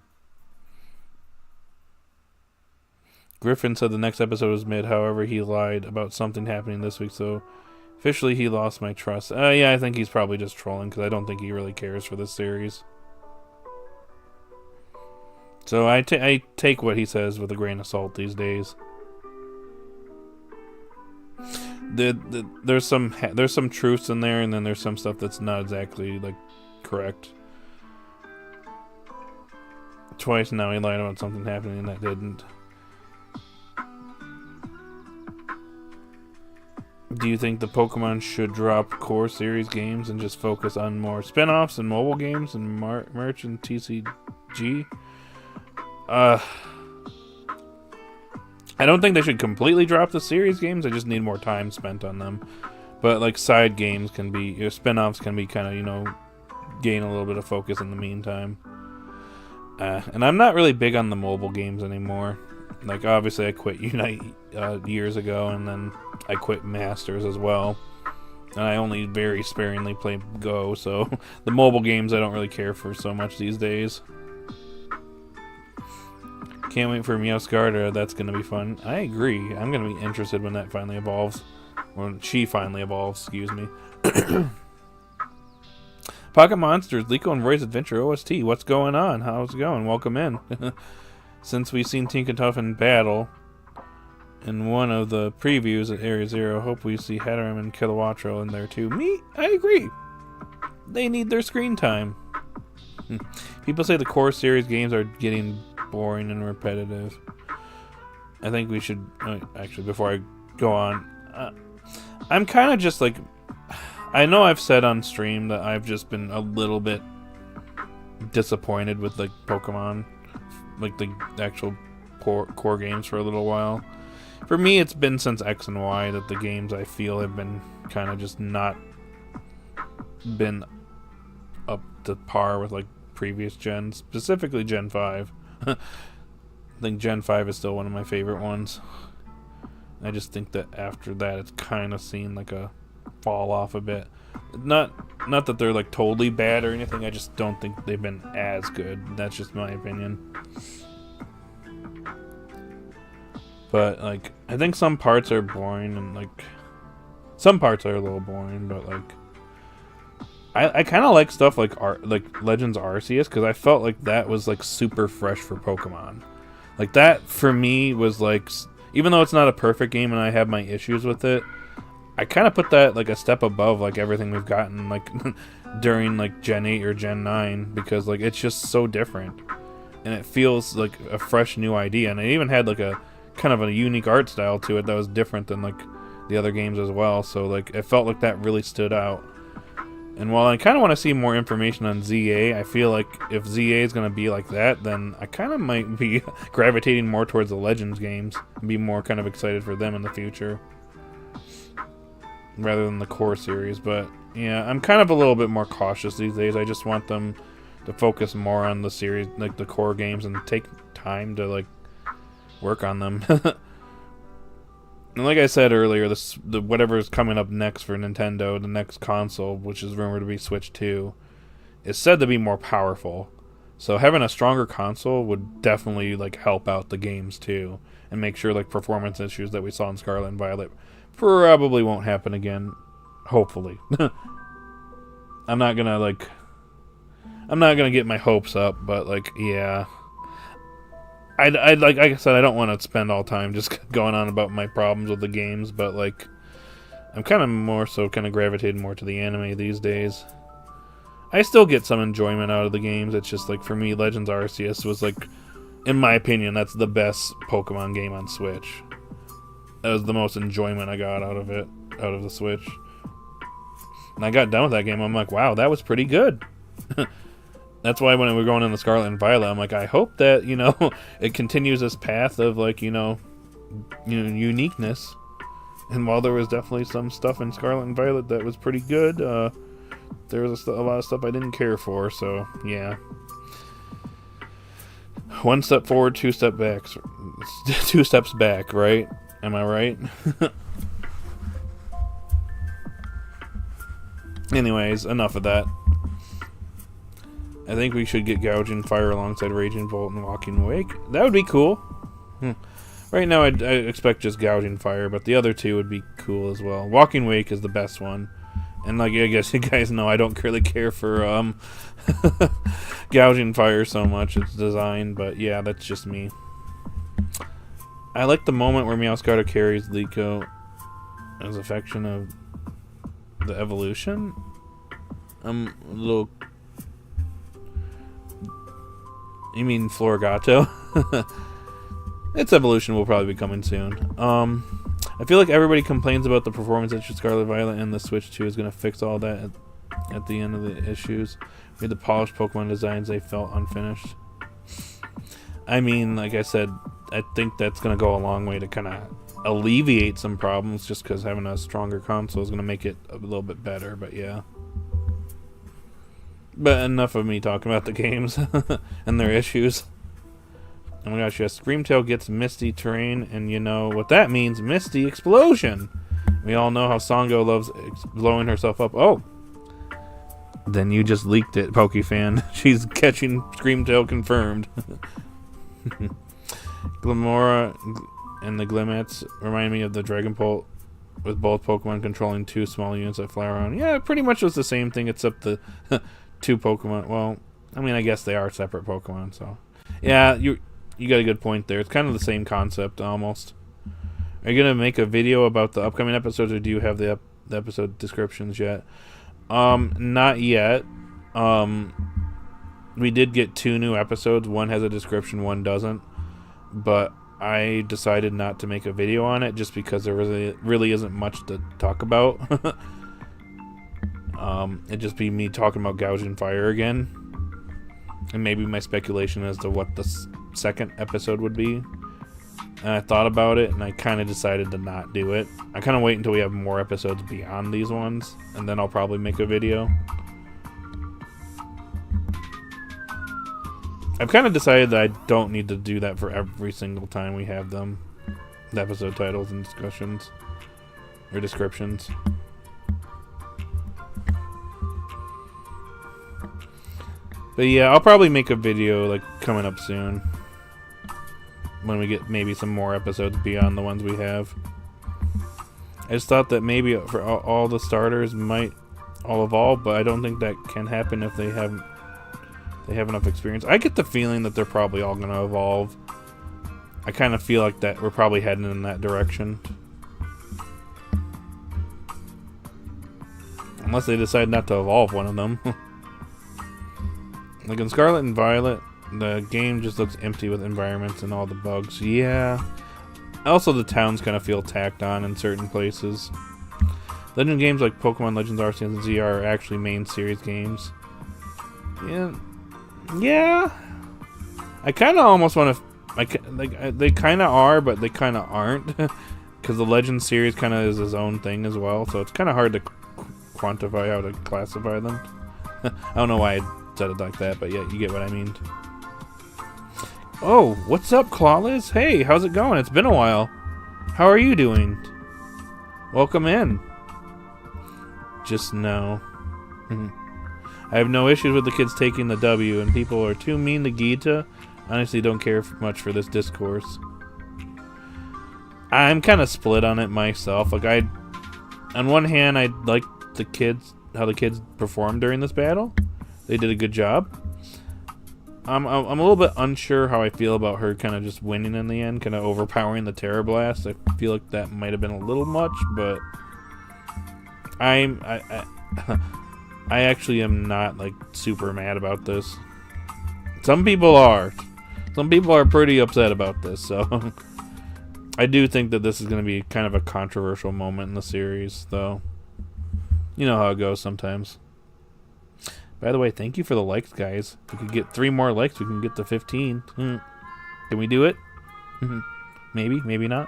Griffin said the next episode was mid, however he lied about something happening this week, so officially he lost my trust. Yeah, I think he's probably just trolling, because I don't think he really cares for this series. So I take what he says with a grain of salt these days. There's some truths in there, and then there's some stuff that's not exactly like correct. Twice now he lied about something happening and that didn't. Do you think the Pokemon should drop core series games and just focus on more spin-offs and mobile games and merch and TCG? I don't think they should completely drop the series games. I just need more time spent on them. But like side games can be, spin-offs can be kind of, gain a little bit of focus in the meantime. And I'm not really big on the mobile games anymore. Like obviously I quit Unite years ago, and then I quit Masters as well. And I only very sparingly play Go, so the mobile games I don't really care for so much these days. Can't wait for Meowscarda, that's going to be fun. I agree, I'm going to be interested when that finally evolves. When she finally evolves, excuse me. Pocket Monsters, Liko and Roy's Adventure OST, what's going on? How's it going? Welcome in. Since we've seen Tinkertuff in battle in one of the previews at Area Zero, hope we see Hatteram and Kilowattrel in there too. I agree. They need their screen time. People say the core series games are getting boring and repetitive. I think we should... actually, before I go on... I'm kind of just like... I know I've said on stream that I've just been a little bit disappointed with like Pokemon. Like the actual core games for a little while. For me, it's been since X and Y that the games I feel have been kind of just not been up to par with like previous gens, specifically Gen 5. I think Gen 5 is still one of my favorite ones. I just think that after that it's kind of seen like a fall off a bit. Not that they're like totally bad or anything, I just don't think they've been as good. That's just my opinion. But like I think some parts are boring, and like some parts are a little boring, but like I kind of like stuff like Legends Arceus, because I felt like that was like super fresh for Pokemon. Like that for me was like, even though it's not a perfect game and I have my issues with it, I kind of put that like a step above like everything we've gotten like during like Gen 8 or Gen 9, because like it's just so different and it feels like a fresh new idea, and it even had like a kind of a unique art style to it that was different than like the other games as well. So like it felt like that really stood out. And while I kind of want to see more information on ZA, I feel like if ZA is going to be like that, then I kind of might be gravitating more towards the Legends games and be more kind of excited for them in the future rather than the core series. But yeah, I'm kind of a little bit more cautious these days. I just want them to focus more on the series, like the core games, and take time to like work on them. And like I said earlier, whatever is coming up next for Nintendo, the next console, which is rumored to be Switch 2, is said to be more powerful. So having a stronger console would definitely like help out the games too, and make sure like performance issues that we saw in Scarlet and Violet probably won't happen again. Hopefully. I'm not gonna get my hopes up, but like yeah. Like I said, I don't want to spend all time just going on about my problems with the games, but like I'm kind of more so kind of gravitating more to the anime these days. I still get some enjoyment out of the games. It's just like for me, Legends Arceus was like, in my opinion, that's the best Pokemon game on Switch. That was the most enjoyment I got out of it, out of the Switch. And I got done with that game, I'm like, wow, that was pretty good. That's why when we were going into Scarlet and Violet, I'm like, I hope that, it continues this path of, like, uniqueness. And while there was definitely some stuff in Scarlet and Violet that was pretty good, there was a lot of stuff I didn't care for, so, yeah. One step forward, two steps back. 2 steps back, right? Am I right? Anyways, enough of that. I think we should get Gouging Fire alongside Raging Bolt and Walking Wake. That would be cool. Right now, I expect just Gouging Fire, but the other two would be cool as well. Walking Wake is the best one. And like I guess you guys know, I don't really care for Gouging Fire so much. It's design, but yeah, that's just me. I like the moment where Meowscarda carries Liko as affection of the evolution. I'm a little... You mean Florigato? Its evolution will probably be coming soon. I feel like everybody complains about the performance issue Scarlet Violet, and the Switch 2 is going to fix all that at the end of the issues. We had the polished Pokemon designs they felt unfinished. I mean, like I said, I think that's going to go a long way to kind of alleviate some problems, just because having a stronger console is going to make it a little bit better, but yeah. But enough of me talking about the games and their issues. Oh my gosh, yes, Screamtail gets misty terrain, and you know what that means, misty explosion. We all know how Songo loves blowing herself up. Oh! Then you just leaked it, Pokefan. She's catching Screamtail confirmed. Glamora and the Glimets remind me of the Dragonpult, with both Pokemon controlling 2 small units that fly around. Yeah, pretty much was the same thing, except the 2 Pokemon. Well, I mean, I guess they are separate Pokemon, so. Yeah, you got a good point there. It's kind of the same concept, almost. Are you going to make a video about the upcoming episodes, or do you have the episode descriptions yet? Not yet. We did get 2 new episodes. One has a description, one doesn't. But I decided not to make a video on it just because there really isn't much to talk about. It'd just be me talking about gouging fire again. And maybe my speculation as to what the second episode would be. And I thought about it, and I kind of decided to not do it. I kind of wait until we have more episodes beyond these ones, and then I'll probably make a video. I've kind of decided that I don't need to do that for every single time we have them. The episode titles and discussions. Or descriptions. But yeah, I'll probably make a video like coming up soon. When we get maybe some more episodes beyond the ones we have. I just thought that maybe for all the starters might all evolve, but I don't think that can happen if they have enough experience. I get the feeling that they're probably all going to evolve. I kind of feel like that we're probably heading in that direction. Unless they decide not to evolve one of them. Like in Scarlet and Violet, the game just looks empty with environments and all the bugs. Yeah. Also, the towns kind of feel tacked on in certain places. Legend games like Pokemon Legends Arceus and Z are actually main series games. Yeah. Yeah. I kind of almost want to... they kind of are, but they kind of aren't. Because the Legends series kind of is its own thing as well. So it's kind of hard to quantify how to classify them. I don't know why I said it like that, but yeah, you get what I mean. Oh, what's up, Clawless? Hey, how's it going? It's been a while. How are you doing? Welcome in. Just no. I have no issues with the kids taking the W, and people are too mean to Geeta. Honestly, don't care much for this discourse. I'm kind of split on it myself. Like, on one hand, I like the kids, how the kids performed during this battle. They did a good job. I'm a little bit unsure how I feel about her kind of just winning in the end, kind of overpowering the Terror Blast. I feel like that might have been a little much, but I actually am not like super mad about this. Some people are. Some people are pretty upset about this, so I do think that this is going to be kind of a controversial moment in the series, though. You know how it goes sometimes. By the way, thank you for the likes, guys. If we could get 3 more likes, we can get to 15. Can we do it? Maybe, maybe not.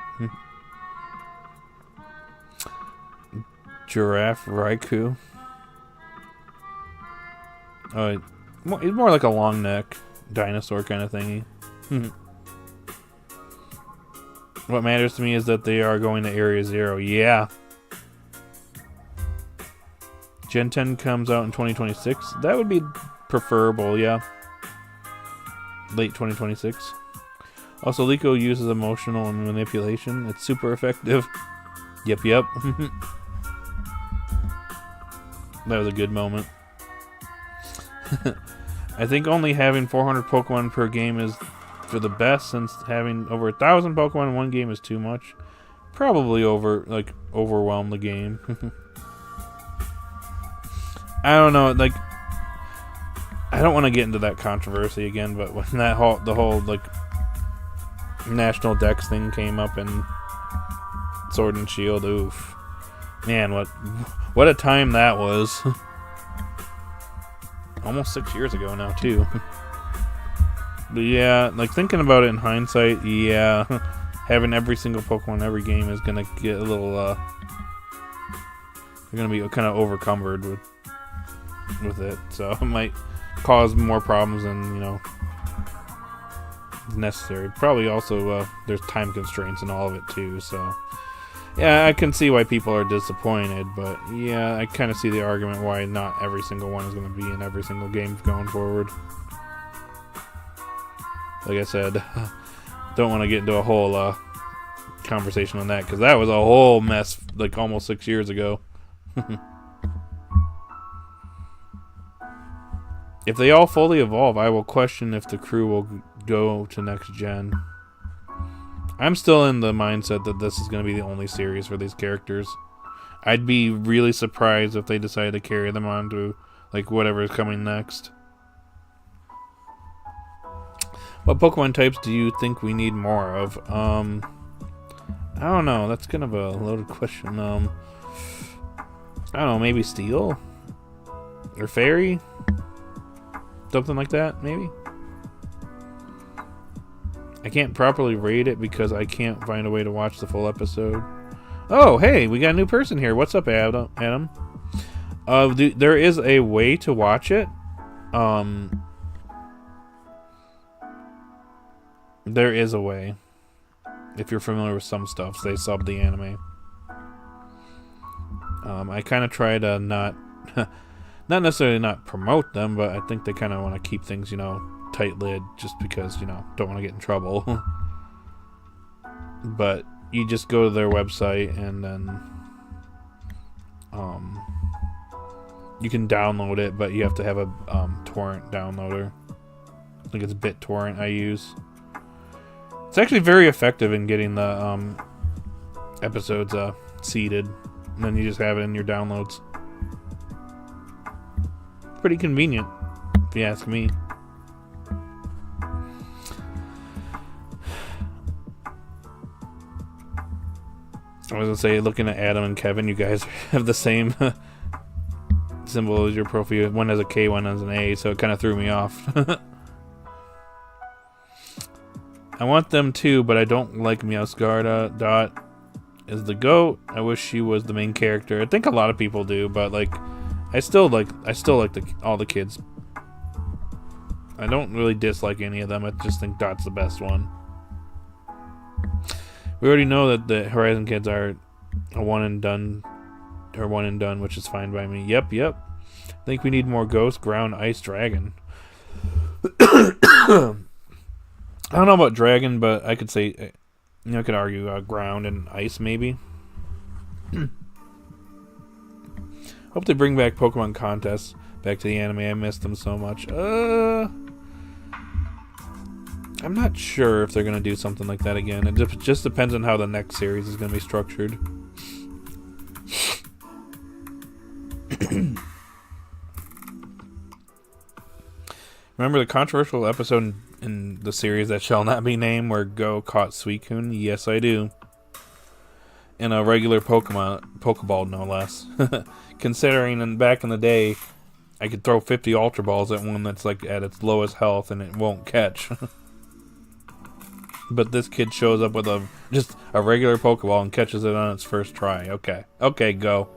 Giraffe Raikou. Oh, he's more like a long neck dinosaur kind of thingy. What matters to me is that they are going to Area 0. Yeah. Gen 10 comes out in 2026. That would be preferable, yeah. Late 2026. Also, Liko uses emotional and manipulation. It's super effective. Yep. That was a good moment. I think only having 400 Pokemon per game is for the best, since having over 1,000 Pokemon in one game is too much. Probably overwhelm the game. I don't know, like, I don't want to get into that controversy again, but when the whole like National Dex thing came up in Sword and Shield, oof, man, what a time that was. Almost 6 years ago now, too. But yeah, like thinking about it in hindsight, yeah, having every single Pokemon in every game is gonna get a little, you're gonna be kind of overcumbered with it, so it might cause more problems than, you know, necessary. Probably also, there's time constraints in all of it too, so yeah, I can see why people are disappointed, but yeah, I kind of see the argument why not every single one is going to be in every single game going forward. Like I said, don't want to get into a whole conversation on that, because that was a whole mess like almost 6 years ago. If they all fully evolve, I will question if the crew will go to next gen. I'm still in the mindset that this is going to be the only series for these characters. I'd be really surprised if they decide to carry them on to like whatever is coming next. What Pokemon types do you think we need more of? I don't know. That's kind of a loaded question. I don't know. Maybe Steel? Or Fairy? Something like that, maybe? I can't properly rate it because I can't find a way to watch the full episode. Oh, hey, we got a new person here. What's up, Adam? There is a way to watch it. There is a way. If you're familiar with some stuff, they sub the anime. I kind of try to not necessarily not promote them, but I think they kind of want to keep things, you know, tight lid, just because, you know, don't want to get in trouble. But you just go to their website and then you can download it, but you have to have a torrent downloader. I think it's BitTorrent I use. It's actually very effective in getting the episodes seeded, and then you just have it in your downloads. Pretty convenient, if you ask me. I was gonna say, looking at Adam and Kevin, you guys have the same symbol as your profile. One has a K, one has an A, so it kind of threw me off. I want them too, but I don't like Meowscarada. Dot is the GOAT. I wish she was the main character. I think a lot of people do, but like, I still like all the kids. I don't really dislike any of them. I just think Dot's the best one. We already know that the Horizon kids are a one and done, which is fine by me. Yep. I think we need more Ghost, Ground, Ice, Dragon. I don't know about Dragon, but I could say, you know, I could argue Ground and Ice maybe. Hope they bring back Pokemon contests back to the anime. I missed them so much. I'm not sure if they're going to do something like that again. It just depends on how the next series is going to be structured. Remember the controversial episode in the series that shall not be named where Go caught Suicune? Yes, I do. In a regular Pokeball, no less. Considering back in the day, I could throw 50 Ultra Balls at one that's like at its lowest health and it won't catch. But this kid shows up with just a regular Pokeball and catches it on its first try. Okay, go.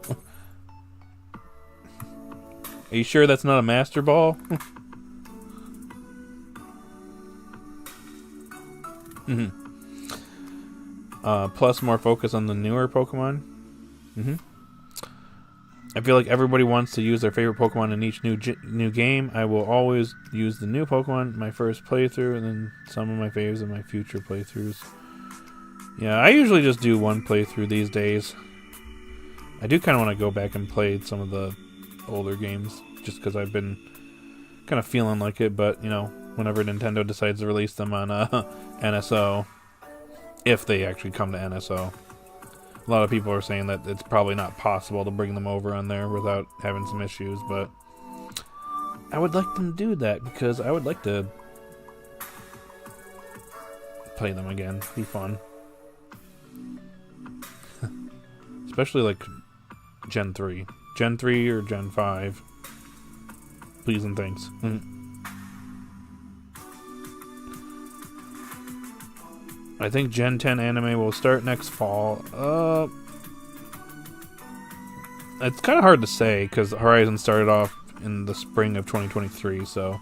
Are you sure that's not a Master Ball? Plus more focus on the newer Pokemon. I feel like everybody wants to use their favorite Pokemon in each new game. I will always use the new Pokemon in my first playthrough, and then some of my faves in my future playthroughs. Yeah, I usually just do one playthrough these days. I do kind of want to go back and play some of the older games, just because I've been kind of feeling like it, but, you know, whenever Nintendo decides to release them on NSO, if they actually come to NSO. A lot of people are saying that it's probably not possible to bring them over on there without having some issues, but I would like them to do that because I would like to play them again. Be fun. Especially like Gen 3. Gen 3 or Gen 5. Please and thanks. I think Gen 10 anime will start next fall. It's kind of hard to say because Horizon started off in the spring of 2023, so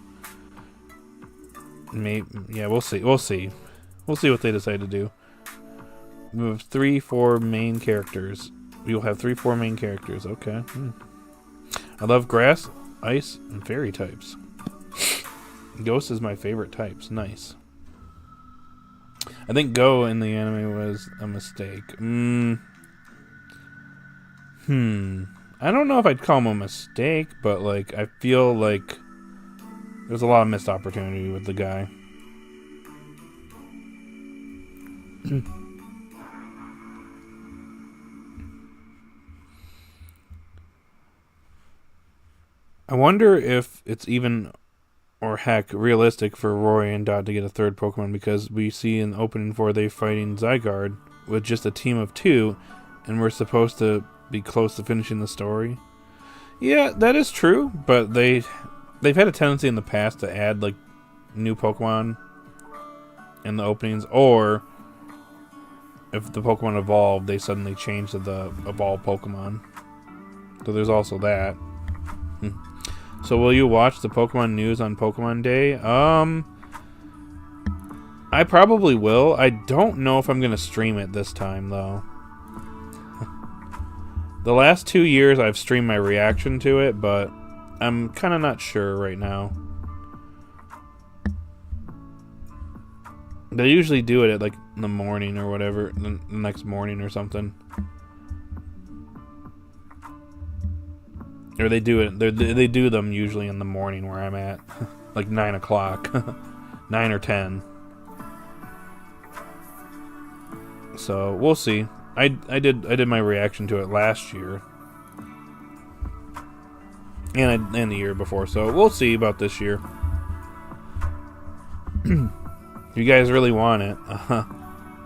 maybe, yeah, we'll see. We'll see what they decide to do. We have 3-4 main characters. We will have 3-4 main characters. Okay. I love grass, ice, and fairy types. Ghost is my favorite types. Nice. I think Go in the anime was a mistake. I don't know if I'd call him a mistake, but like I feel like there's a lot of missed opportunity with the guy. I wonder if it's even, or heck, realistic for Roy and Dot to get a third Pokemon, because we see in the opening 4 they fighting Zygarde with just a team of 2, and we're supposed to be close to finishing the story. Yeah, that is true, but they've had a tendency in the past to add like new Pokemon in the openings, or if the Pokemon evolve, they suddenly change to the evolved Pokemon. So there's also that. So will you watch the Pokemon news on Pokemon Day? I probably will. I don't know if I'm going to stream it this time, though. The last 2 years I've streamed my reaction to it, but I'm kind of not sure right now. They usually do it at like in the morning or whatever, the next morning or something. Or they do it. They do them usually in the morning where I'm at, like 9 o'clock, 9 or 10. So we'll see. I did my reaction to it last year, and the year before. So we'll see about this year. If you guys really want it,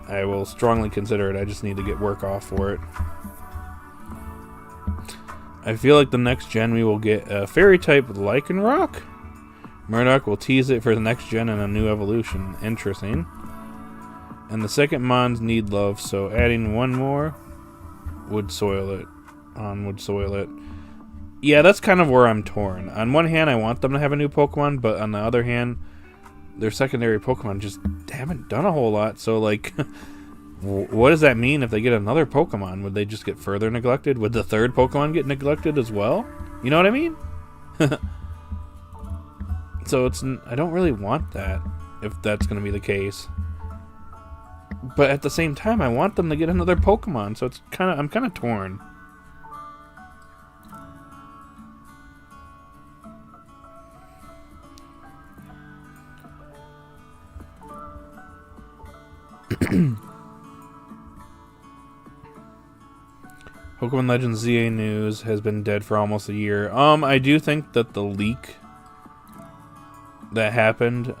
I will strongly consider it. I just need to get work off for it. I feel like the next gen we will get a fairy type with Lycanroc. Murdoch will tease it for the next gen and a new evolution. Interesting. And the second Mons need love, so adding one more would soil it. Yeah, that's kind of where I'm torn. On one hand, I want them to have a new Pokemon, but on the other hand, their secondary Pokemon just haven't done a whole lot, so like... What does that mean if they get another Pokemon? Would they just get further neglected? Would the third Pokemon get neglected as well? You know what I mean? So I don't really want that, if that's going to be the case. But at the same time, I want them to get another Pokemon, so I'm kind of torn. Pokemon Legends ZA news has been dead for almost a year. I do think that the leak that happened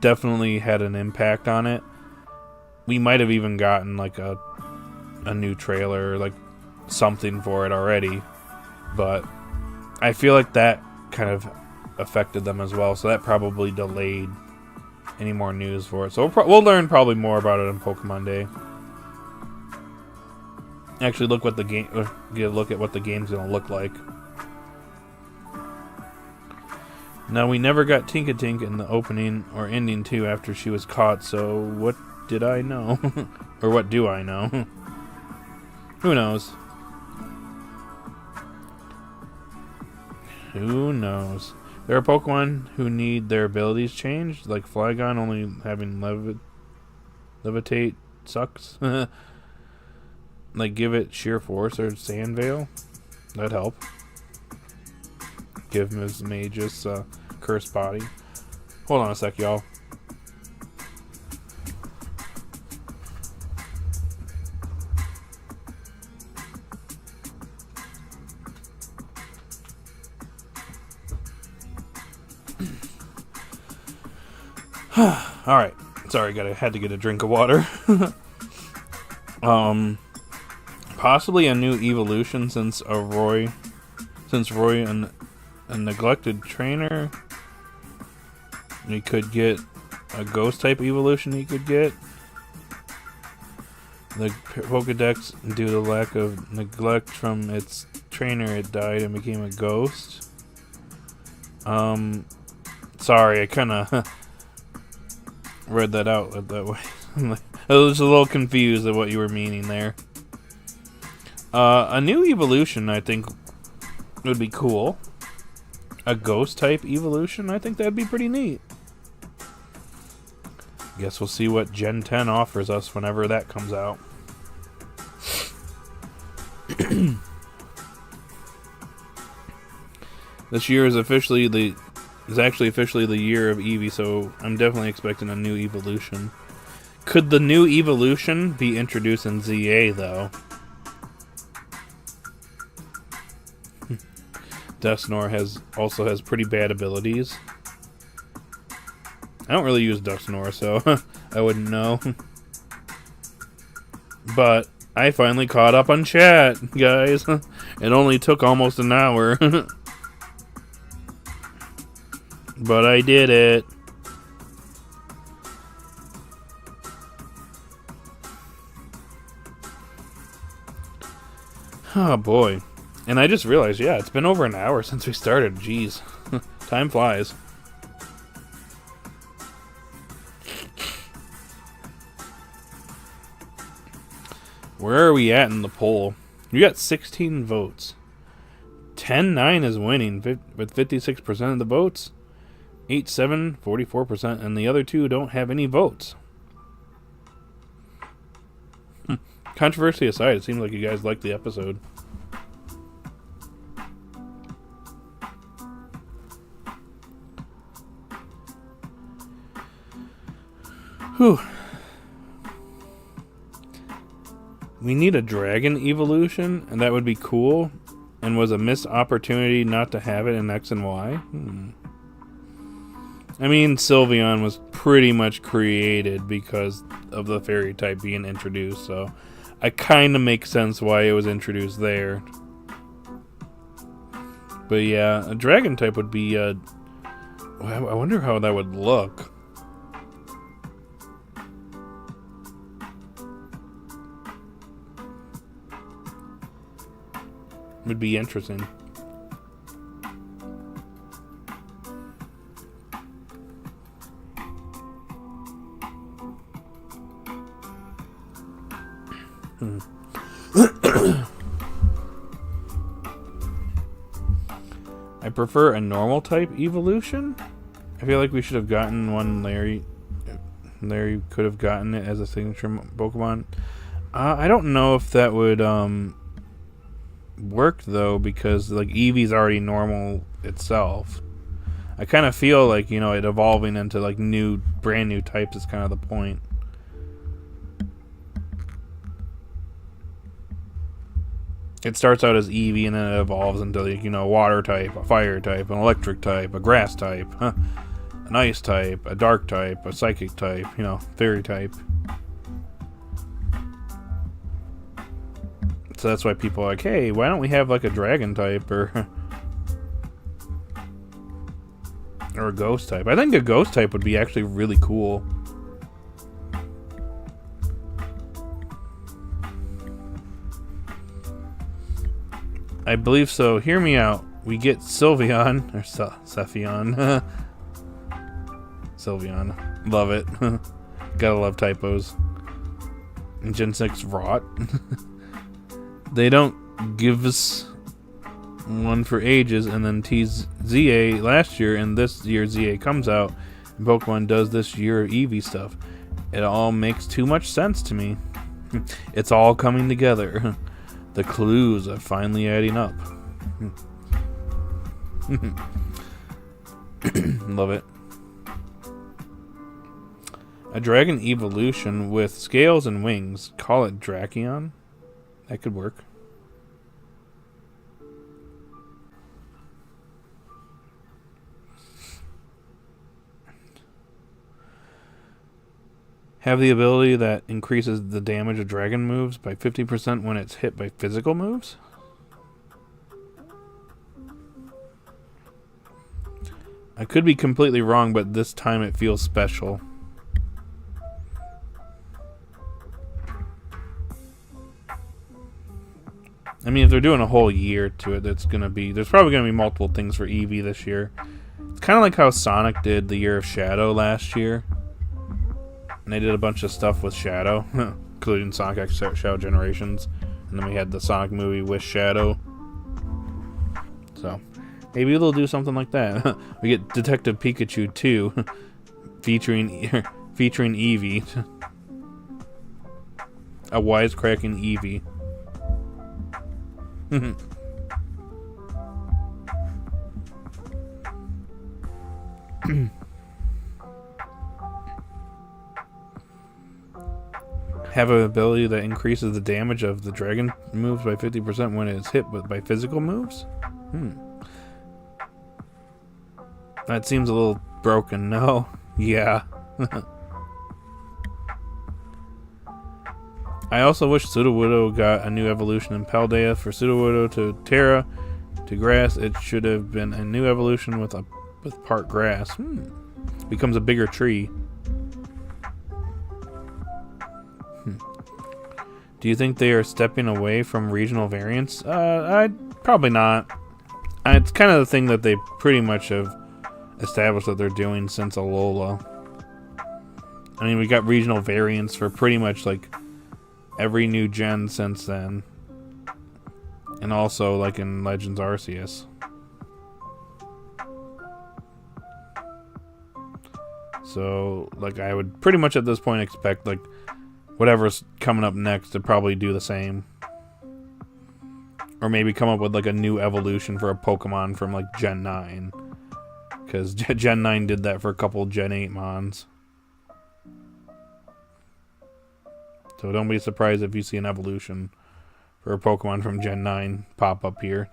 definitely had an impact on it. We might have even gotten like a new trailer, like something for it already, but I feel like that kind of affected them as well, so that probably delayed any more news for it. So we'll learn probably more about it on Pokemon Day. Actually, get a look at what the game's gonna look like. Now, we never got Tinkatink in the opening or ending too after she was caught, so what did I know? Or what do I know? Who knows? Who knows? There are Pokemon who need their abilities changed, like Flygon only having levitate sucks. Like, give it sheer force or sand veil. That'd help. Give Ms. Magus cursed body. Hold on a sec, y'all. Alright. Sorry, had to get a drink of water. Possibly a new evolution since Roy and a neglected trainer. He could get a ghost type evolution he could get. The Pokedex, due to lack of neglect from its trainer, it died and became a ghost. Sorry, I kind of read that out that way. I was a little confused at what you were meaning there. A new evolution, I think, would be cool. A ghost type evolution, I think that'd be pretty neat. Guess we'll see what Gen 10 offers us whenever that comes out. This year is actually officially the year of Eevee, so I'm definitely expecting a new evolution. Could the new evolution be introduced in ZA though? Dusknoir also has pretty bad abilities. I don't really use Dusknoir, so I wouldn't know. But I finally caught up on chat, guys. It only took almost an hour. But I did it. Oh boy. And I just realized, yeah, it's been over an hour since we started. Jeez. Time flies. Where are we at in the poll? You got 16 votes. 10-9 is winning with 56% of the votes. 8-7, 44%, and the other two don't have any votes. Controversy aside, it seems like you guys liked the episode. Whew. We need a dragon evolution, and that would be cool, and was a missed opportunity not to have it in X and Y. I mean, Sylveon was pretty much created because of the fairy type being introduced, so it kind of makes sense why it was introduced there. But yeah, a dragon type would be I wonder how that would look. Would be interesting. I prefer a normal type evolution. I feel like we should have gotten one Larry could have gotten it as a signature Pokemon. I don't know if that would work though, because like Eevee's already normal itself. I kind of feel like, you know, it evolving into like brand new types is kind of the point. It starts out as Eevee and then it evolves into, like, you know, a water type, a fire type, an electric type, a grass type, an ice type, a dark type, a psychic type, you know, fairy type. So that's why people are like, hey, why don't we have like a dragon type or a ghost type? I think a ghost type would be actually really cool. I believe so. Hear me out. We get Sylveon or Sephion. Sylveon. Love it. Gotta love typos. And Gen 6 Rot. They don't give us one for ages and then tease ZA last year, and this year ZA comes out and Pokemon does this year Eevee stuff. It all makes too much sense to me. It's all coming together. The clues are finally adding up. Love it. A dragon evolution with scales and wings. Call it Drakion. That could work. Have the ability that increases the damage of dragon moves by 50% when it's hit by physical moves? I could be completely wrong, but this time it feels special. I mean, if they're doing a whole year to it, there's probably gonna be multiple things for Eevee this year. It's kind of like how Sonic did the Year of Shadow last year, and they did a bunch of stuff with Shadow, including Sonic X Shadow Generations, and then we had the Sonic movie with Shadow. So maybe they'll do something like that. We get Detective Pikachu 2, featuring Eevee, a wisecracking Eevee. Have an ability that increases the damage of the dragon moves by 50% when it's hit by physical moves? That seems a little broken, no? Yeah. I also wish Sudowoodo got a new evolution in Paldea. For Sudowoodo to Terra to Grass, it should have been a new evolution with part grass. Becomes a bigger tree. Do you think they are stepping away from regional variants? Probably not. It's kind of the thing that they pretty much have established that they're doing since Alola. I mean, we got regional variants for pretty much like every new gen since then, and also like in Legends Arceus. So like I would pretty much at this point expect like whatever's coming up next to probably do the same, or maybe come up with like a new evolution for a Pokemon from like Gen 9, because Gen 9 did that for a couple Gen 8 mons. So don't be surprised if you see an evolution for a Pokemon from Gen 9 pop up here.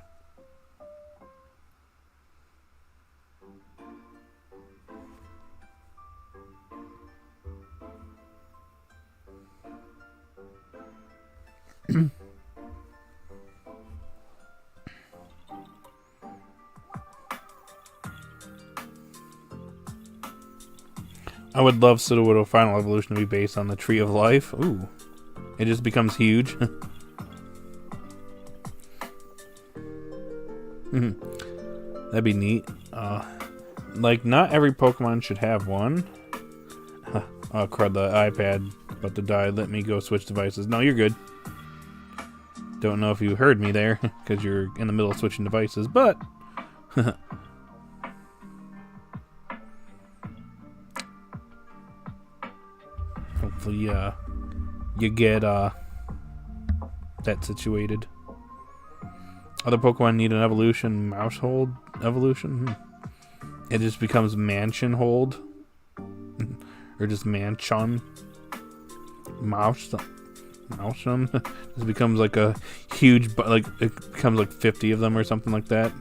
I would love Sudowoodo Final Evolution to be based on the Tree of Life. Ooh. It just becomes huge. That'd be neat. Like, not every Pokemon should have one. Oh, crud, the iPad about to die. Let me go switch devices. No, you're good. Don't know if you heard me there, because you're in the middle of switching devices, but... hopefully, you get, that situated. Other Pokemon need an evolution. Mousehold evolution? It just becomes Mansion Hold. Or just Manchon. Mouchum. This becomes like a huge, like, it becomes like 50 of them or something like that.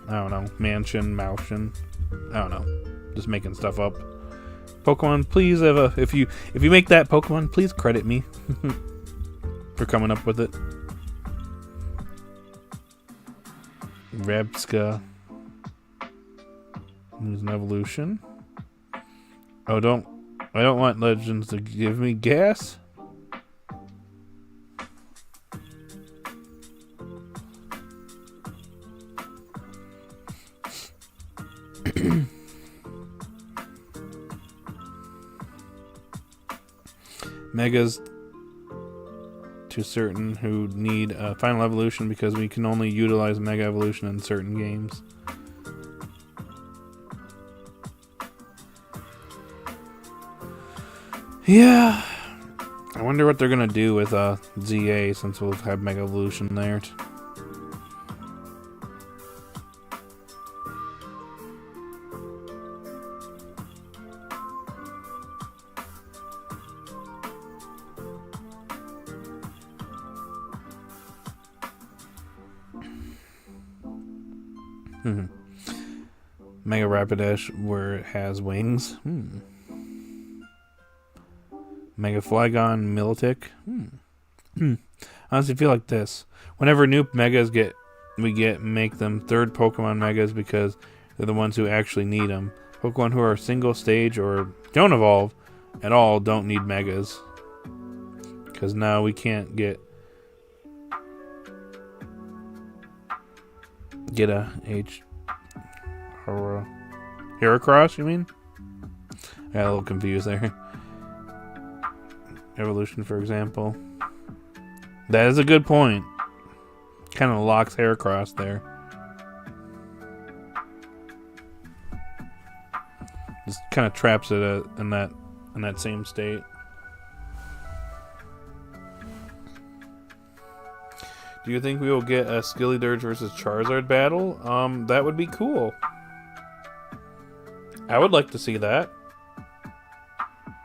I don't know. Mouchin. I don't know. Just making stuff up. Pokemon, please if you make that Pokemon, please credit me for coming up with it. Rebska. There's an evolution. Oh, I don't want Legends to give me gas. Megas to certain who need a final evolution because we can only utilize Mega Evolution in certain games. Yeah. I wonder what they're gonna do with ZA since we'll have Mega Evolution there. Mega Rapidash where it has wings. Mega Flygon Milotic. Honestly feel like this. Whenever new Megas make them third Pokemon Megas because they're the ones who actually need them. Pokemon who are single stage or don't evolve at all don't need Megas. Because now we can't get get a Heracross, you mean? I got a little confused there. Evolution, for example. That is a good point. Kind of locks Heracross there. Just kind of traps it in that same state. Do you think we will get a Skillydirge versus Charizard battle? That would be cool. I would like to see that.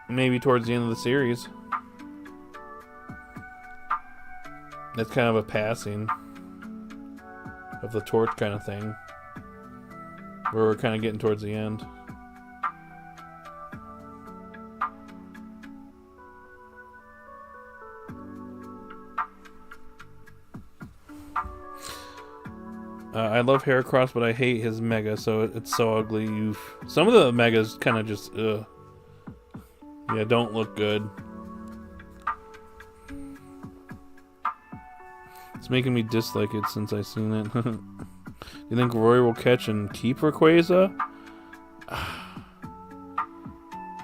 Maybe towards the end of the series. That's kind of a passing of the torch kind of thing. Where we're kind of getting towards the end. I love Heracross, but I hate his Mega, so it's so ugly. Some of the Megas kind of just, yeah, don't look good. It's making me dislike it since I've seen it. You think Roy will catch and keep Rayquaza?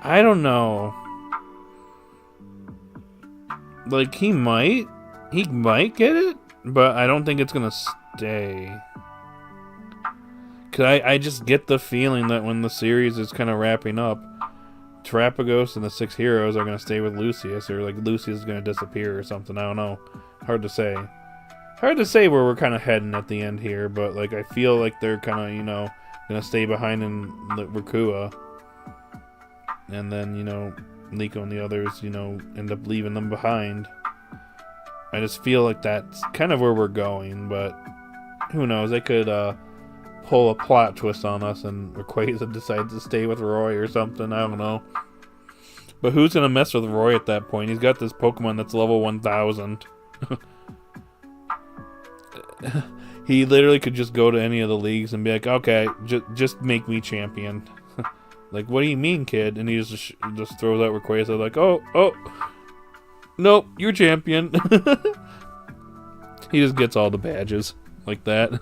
I don't know. Like, he might get it, but I don't think it's gonna stay. Cause I just get the feeling that when the series is kind of wrapping up, Terapagos and the 6 heroes are gonna stay with Lucius, or like Lucius is gonna disappear or something. I don't know. Hard to say. Hard to say where we're kind of heading at the end here, but like I feel like they're kind of, you know, gonna stay behind in Rakua, and then, you know, Liko and the others, you know, end up leaving them behind. I just feel like that's kind of where we're going, but who knows? They could pull a plot twist on us and Rayquaza decides to stay with Roy or something. I don't know. But who's gonna mess with Roy at that point? He's got this Pokemon that's level 1000. He literally could just go to any of the leagues and be like, okay, just make me champion. Like, what do you mean, kid? And he just throws out Rayquaza like, oh, nope, you're champion. He just gets all the badges like that.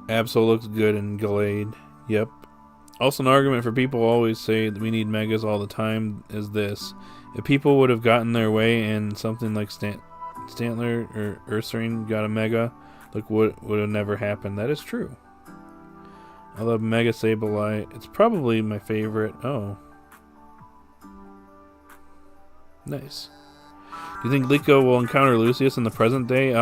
Absol looks good in Glade. Yep. Also, an argument for people who always say that we need Megas all the time is this. If people would have gotten their way and something like Stantler or Ursaring got a Mega, look what would have never happened. That is true. I love Mega Sableye. It's probably my favorite. Oh. Nice. Do you think Liko will encounter Lucius in the present day?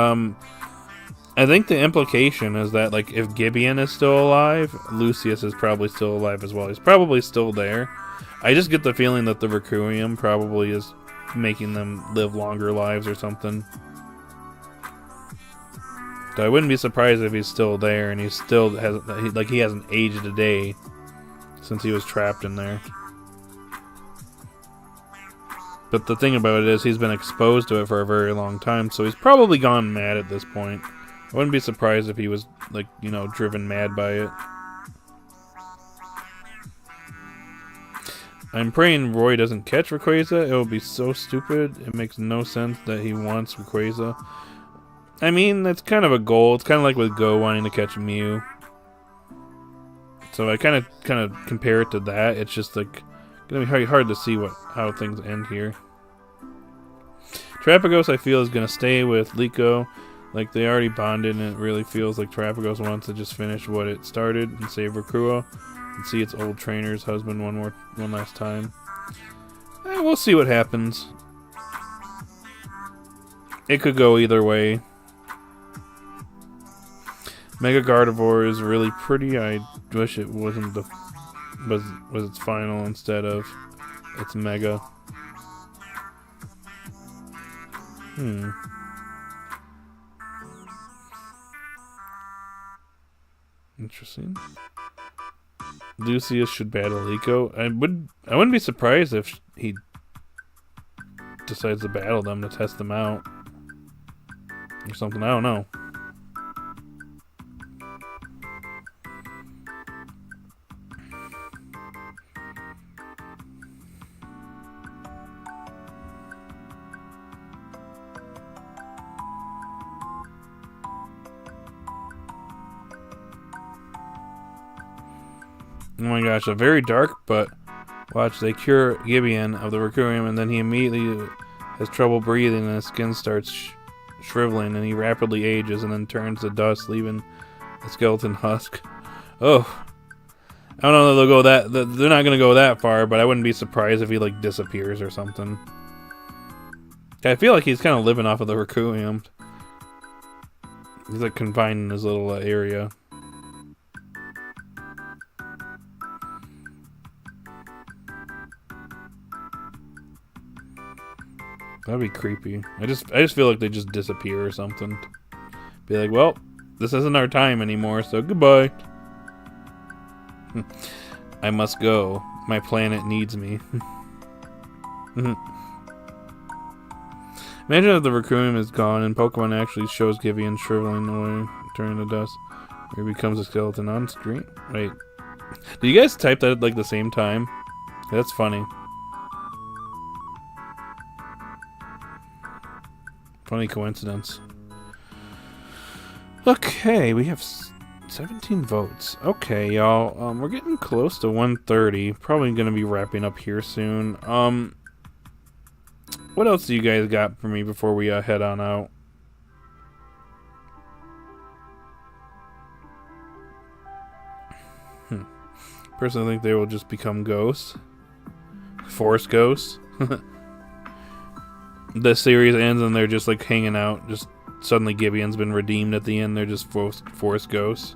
I think the implication is that, like, if Gibeon is still alive, Lucius is probably still alive as well. He's probably still there. I just get the feeling that the Requiem probably is making them live longer lives or something. So I wouldn't be surprised if he's still there and he still hasn't, like, he hasn't aged a day since he was trapped in there. But the thing about it is he's been exposed to it for a very long time, so he's probably gone mad at this point. I wouldn't be surprised if he was, like, you know, driven mad by it. I'm praying Roy doesn't catch Rayquaza. It would be so stupid. It makes no sense that he wants Rayquaza. I mean, that's kind of a goal. It's kind of like with Go wanting to catch Mew. So I kind of compare it to that. It's just, like, gonna be hard to see how things end here. Terapagos, I feel, is gonna stay with Liko. Like, they already bonded, and it really feels like Terapagos wants to just finish what it started and save Rakua and see its old trainer's husband one last time. We'll see what happens. It could go either way. Mega Gardevoir is really pretty. I wish it wasn't was its final instead of its Mega. Interesting. Lucius should battle Liko. I wouldn't be surprised if he decides to battle them to test them out or something. I don't know. Oh my gosh, a very dark, but watch, they cure Gibeon of the Requiem, and then he immediately has trouble breathing, and his skin starts shriveling, and he rapidly ages, and then turns to dust, leaving a skeleton husk. Oh, I don't know that they'll go that. They're not gonna go that far, but I wouldn't be surprised if he like disappears or something. I feel like he's kind of living off of the Requiem. He's like confined in his little area. That'd be creepy. I just feel like they just disappear or something. Be like, well, this isn't our time anymore, so goodbye. I must go. My planet needs me. Imagine if the Requiem is gone and Pokemon actually shows Gibeon shriveling away, turning to dust, or he becomes a skeleton on screen. Wait, do you guys type that at like the same time? That's funny. Funny coincidence. Okay, we have 17 votes. Okay, y'all. We're getting close to 1:30. Probably gonna be wrapping up here soon. What else do you guys got for me before we head on out? Personally, I think they will just become ghosts. Force ghosts. The series ends and they're just like hanging out. Just suddenly Gibeon's been redeemed at the end. They're just force ghosts.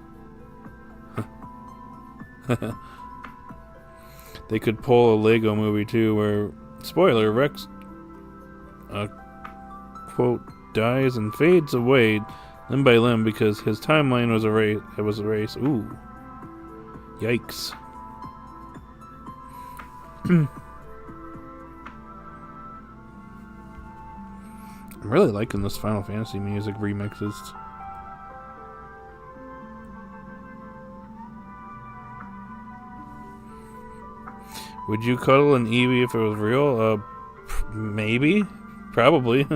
They could pull a Lego movie too, where spoiler Rex, quote, dies and fades away limb by limb because his timeline was erased. It was erased. Ooh, yikes. I'm really liking this Final Fantasy music remixes. Would you cuddle an Eevee if it was real? Maybe. Probably.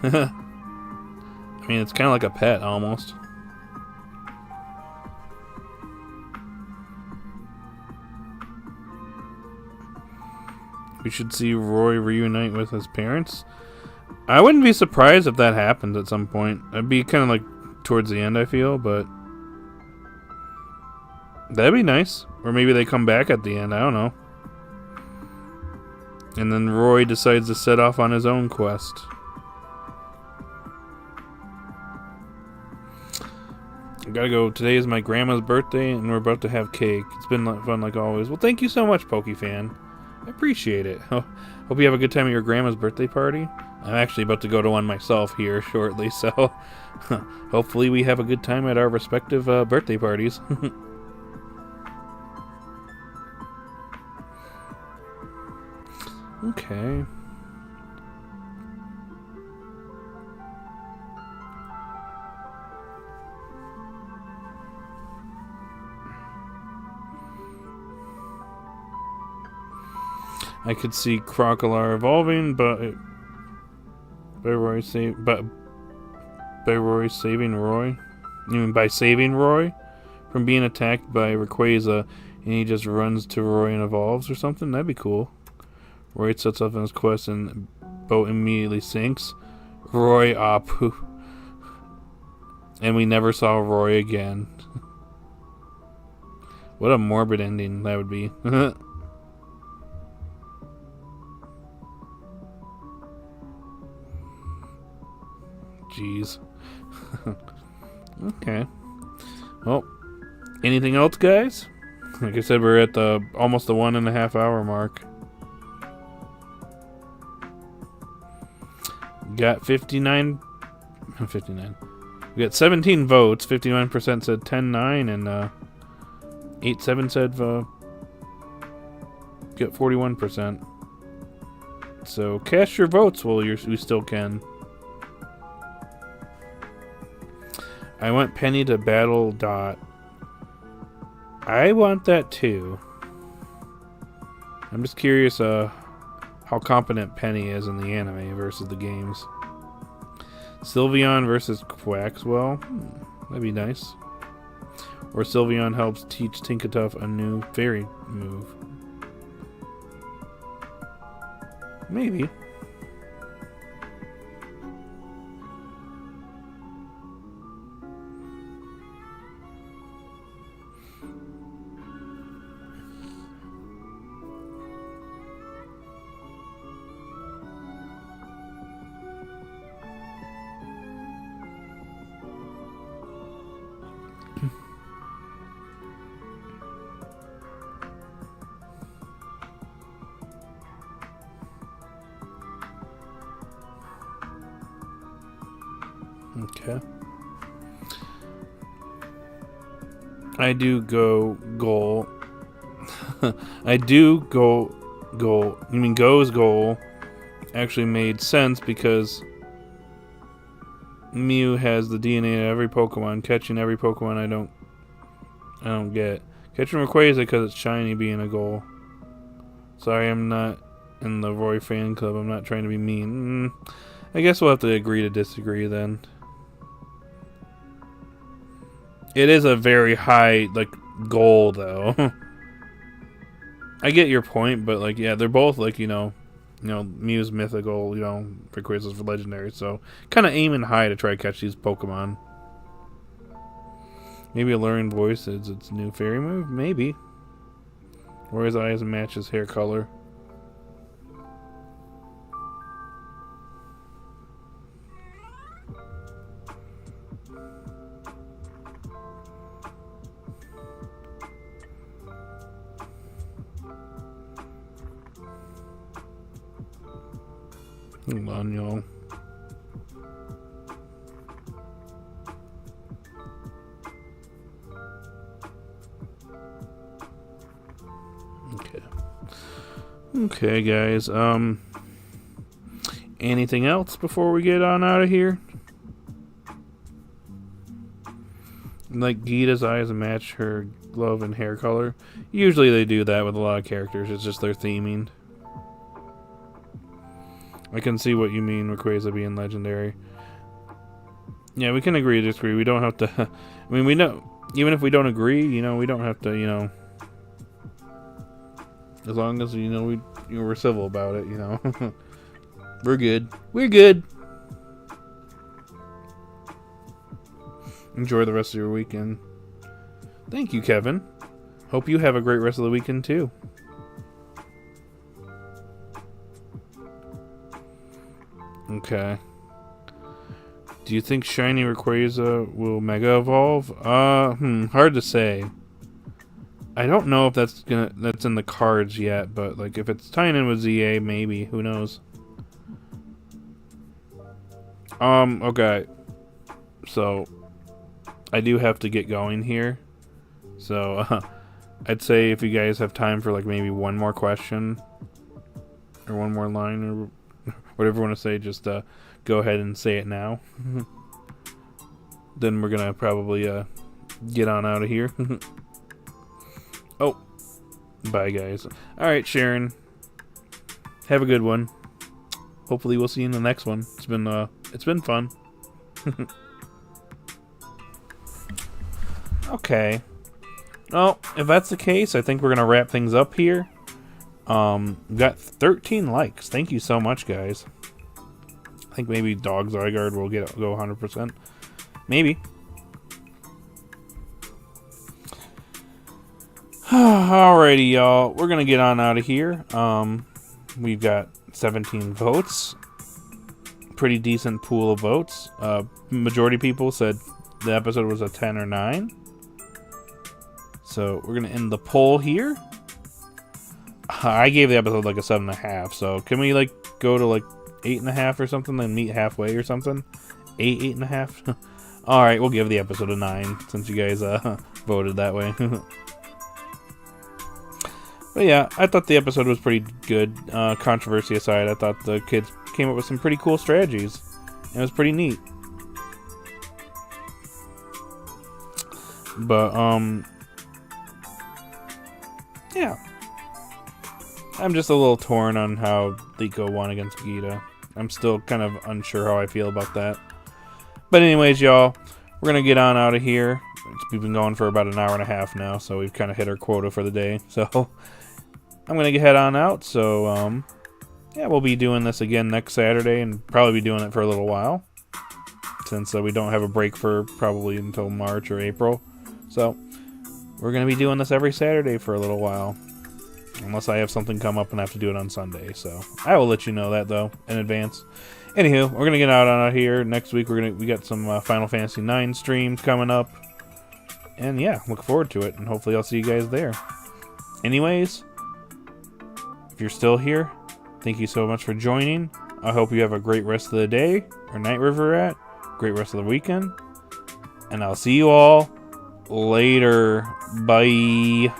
I mean, it's kind of like a pet, almost. We should see Roy reunite with his parents. I wouldn't be surprised if that happened at some point. It'd be kind of like towards the end, I feel, but that'd be nice. Or maybe they come back at the end, I don't know. And then Roy decides to set off on his own quest. I gotta go. Today is my grandma's birthday, and we're about to have cake. It's been fun like always. Well, thank you so much, Pokefan. I appreciate it. Hope you have a good time at your grandma's birthday party. I'm actually about to go to one myself here shortly, so hopefully we have a good time at our respective birthday parties. Okay. I could see Crocodile evolving, but by Roy saving Roy. You mean by saving Roy from being attacked by Rayquaza, and he just runs to Roy and evolves or something? That'd be cool. Roy sets off on his quest and boat immediately sinks. Roy Apu. And we never saw Roy again. What a morbid ending that would be. Jeez. Okay. Well, anything else, guys? Like I said, we're at almost the 1.5 hour mark. Got 59. We got 17 votes. 59% said 10-9, and 87 said get 41%. So cast your votes while you still can. I want Penny to battle Dot. I want that too. I'm just curious how competent Penny is in the anime versus the games. Sylveon versus Quaxwell. That'd be nice. Or Sylveon helps teach Tinkaton a new fairy move. Maybe. Okay. I do go goal. I do go goal. You mean goes goal actually made sense because Mew has the DNA of every Pokemon, catching every Pokemon I don't get. Catching Rayquaza because it's shiny being a goal. Sorry, I'm not in the Roy fan club. I'm not trying to be mean. I guess we'll have to agree to disagree then. It is a very high, like, goal, though. I get your point, but, like, yeah, they're both, like, Mew's mythical, Rayquaza's legendary, so kind of aiming high to try to catch these Pokemon. Maybe a learning voice is its new fairy move? Maybe. Or his eyes match his hair color. Hold on, y'all. Okay, guys. Anything else before we get on out of here? Like Geeta's eyes match her glove and hair color. Usually they do that with a lot of characters. It's just their theming. I can see what you mean, Rayquaza being legendary. Yeah, we can agree to disagree. We don't have to... I mean, we know... Even if we don't agree, we don't have to, as long as, we're civil about it, We're good. We're good. Enjoy the rest of your weekend. Thank you, Kevin. Hope you have a great rest of the weekend, too. Okay. Do you think Shiny Rayquaza will Mega Evolve? Hard to say. I don't know if that's in the cards yet, but like if it's tying in with ZA, maybe. Who knows? Okay. So I do have to get going here. So I'd say if you guys have time for like maybe one more question or one more line or whatever you want to say, just go ahead and say it now. Then we're gonna probably get on out of here. Oh, bye guys. Alright, Sharon, have a good one. Hopefully we'll see you in the next one. It's been fun. Okay, well, if that's the case, I think we're gonna wrap things up here. We've got 13 likes. Thank you so much, guys. I think maybe Dog Zygarde will go 100%. Maybe. Alrighty, y'all. We're gonna get on out of here. We've got 17 votes. Pretty decent pool of votes. Majority of people said the episode was a 10 or 9. So we're gonna end the poll here. I gave the episode like a 7.5. So can we like go to like 8.5 or something, then meet halfway or something? 8.5. All right, we'll give the episode a 9 since you guys voted that way. But yeah, I thought the episode was pretty good. Controversy aside, I thought the kids came up with some pretty cool strategies. It was pretty neat. But yeah, I'm just a little torn on how Liko won against Geeta. I'm still kind of unsure how I feel about that. But anyways, y'all, we're going to get on out of here. we've been going for about an hour and a half now, so we've kind of hit our quota for the day. So I'm going to head on out. So, yeah, we'll be doing this again next Saturday and probably be doing it for a little while, since we don't have a break for probably until March or April. So we're going to be doing this every Saturday for a little while, unless I have something come up and I have to do it on Sunday. So I will let you know that, though, in advance. Anywho, we're going to get out here. Next week we got some Final Fantasy IX streams coming up. And yeah, look forward to it, and hopefully I'll see you guys there. Anyways, if you're still here, thank you so much for joining. I hope you have a great rest of the day, or night wherever you're at. Great rest of the weekend. And I'll see you all later. Bye.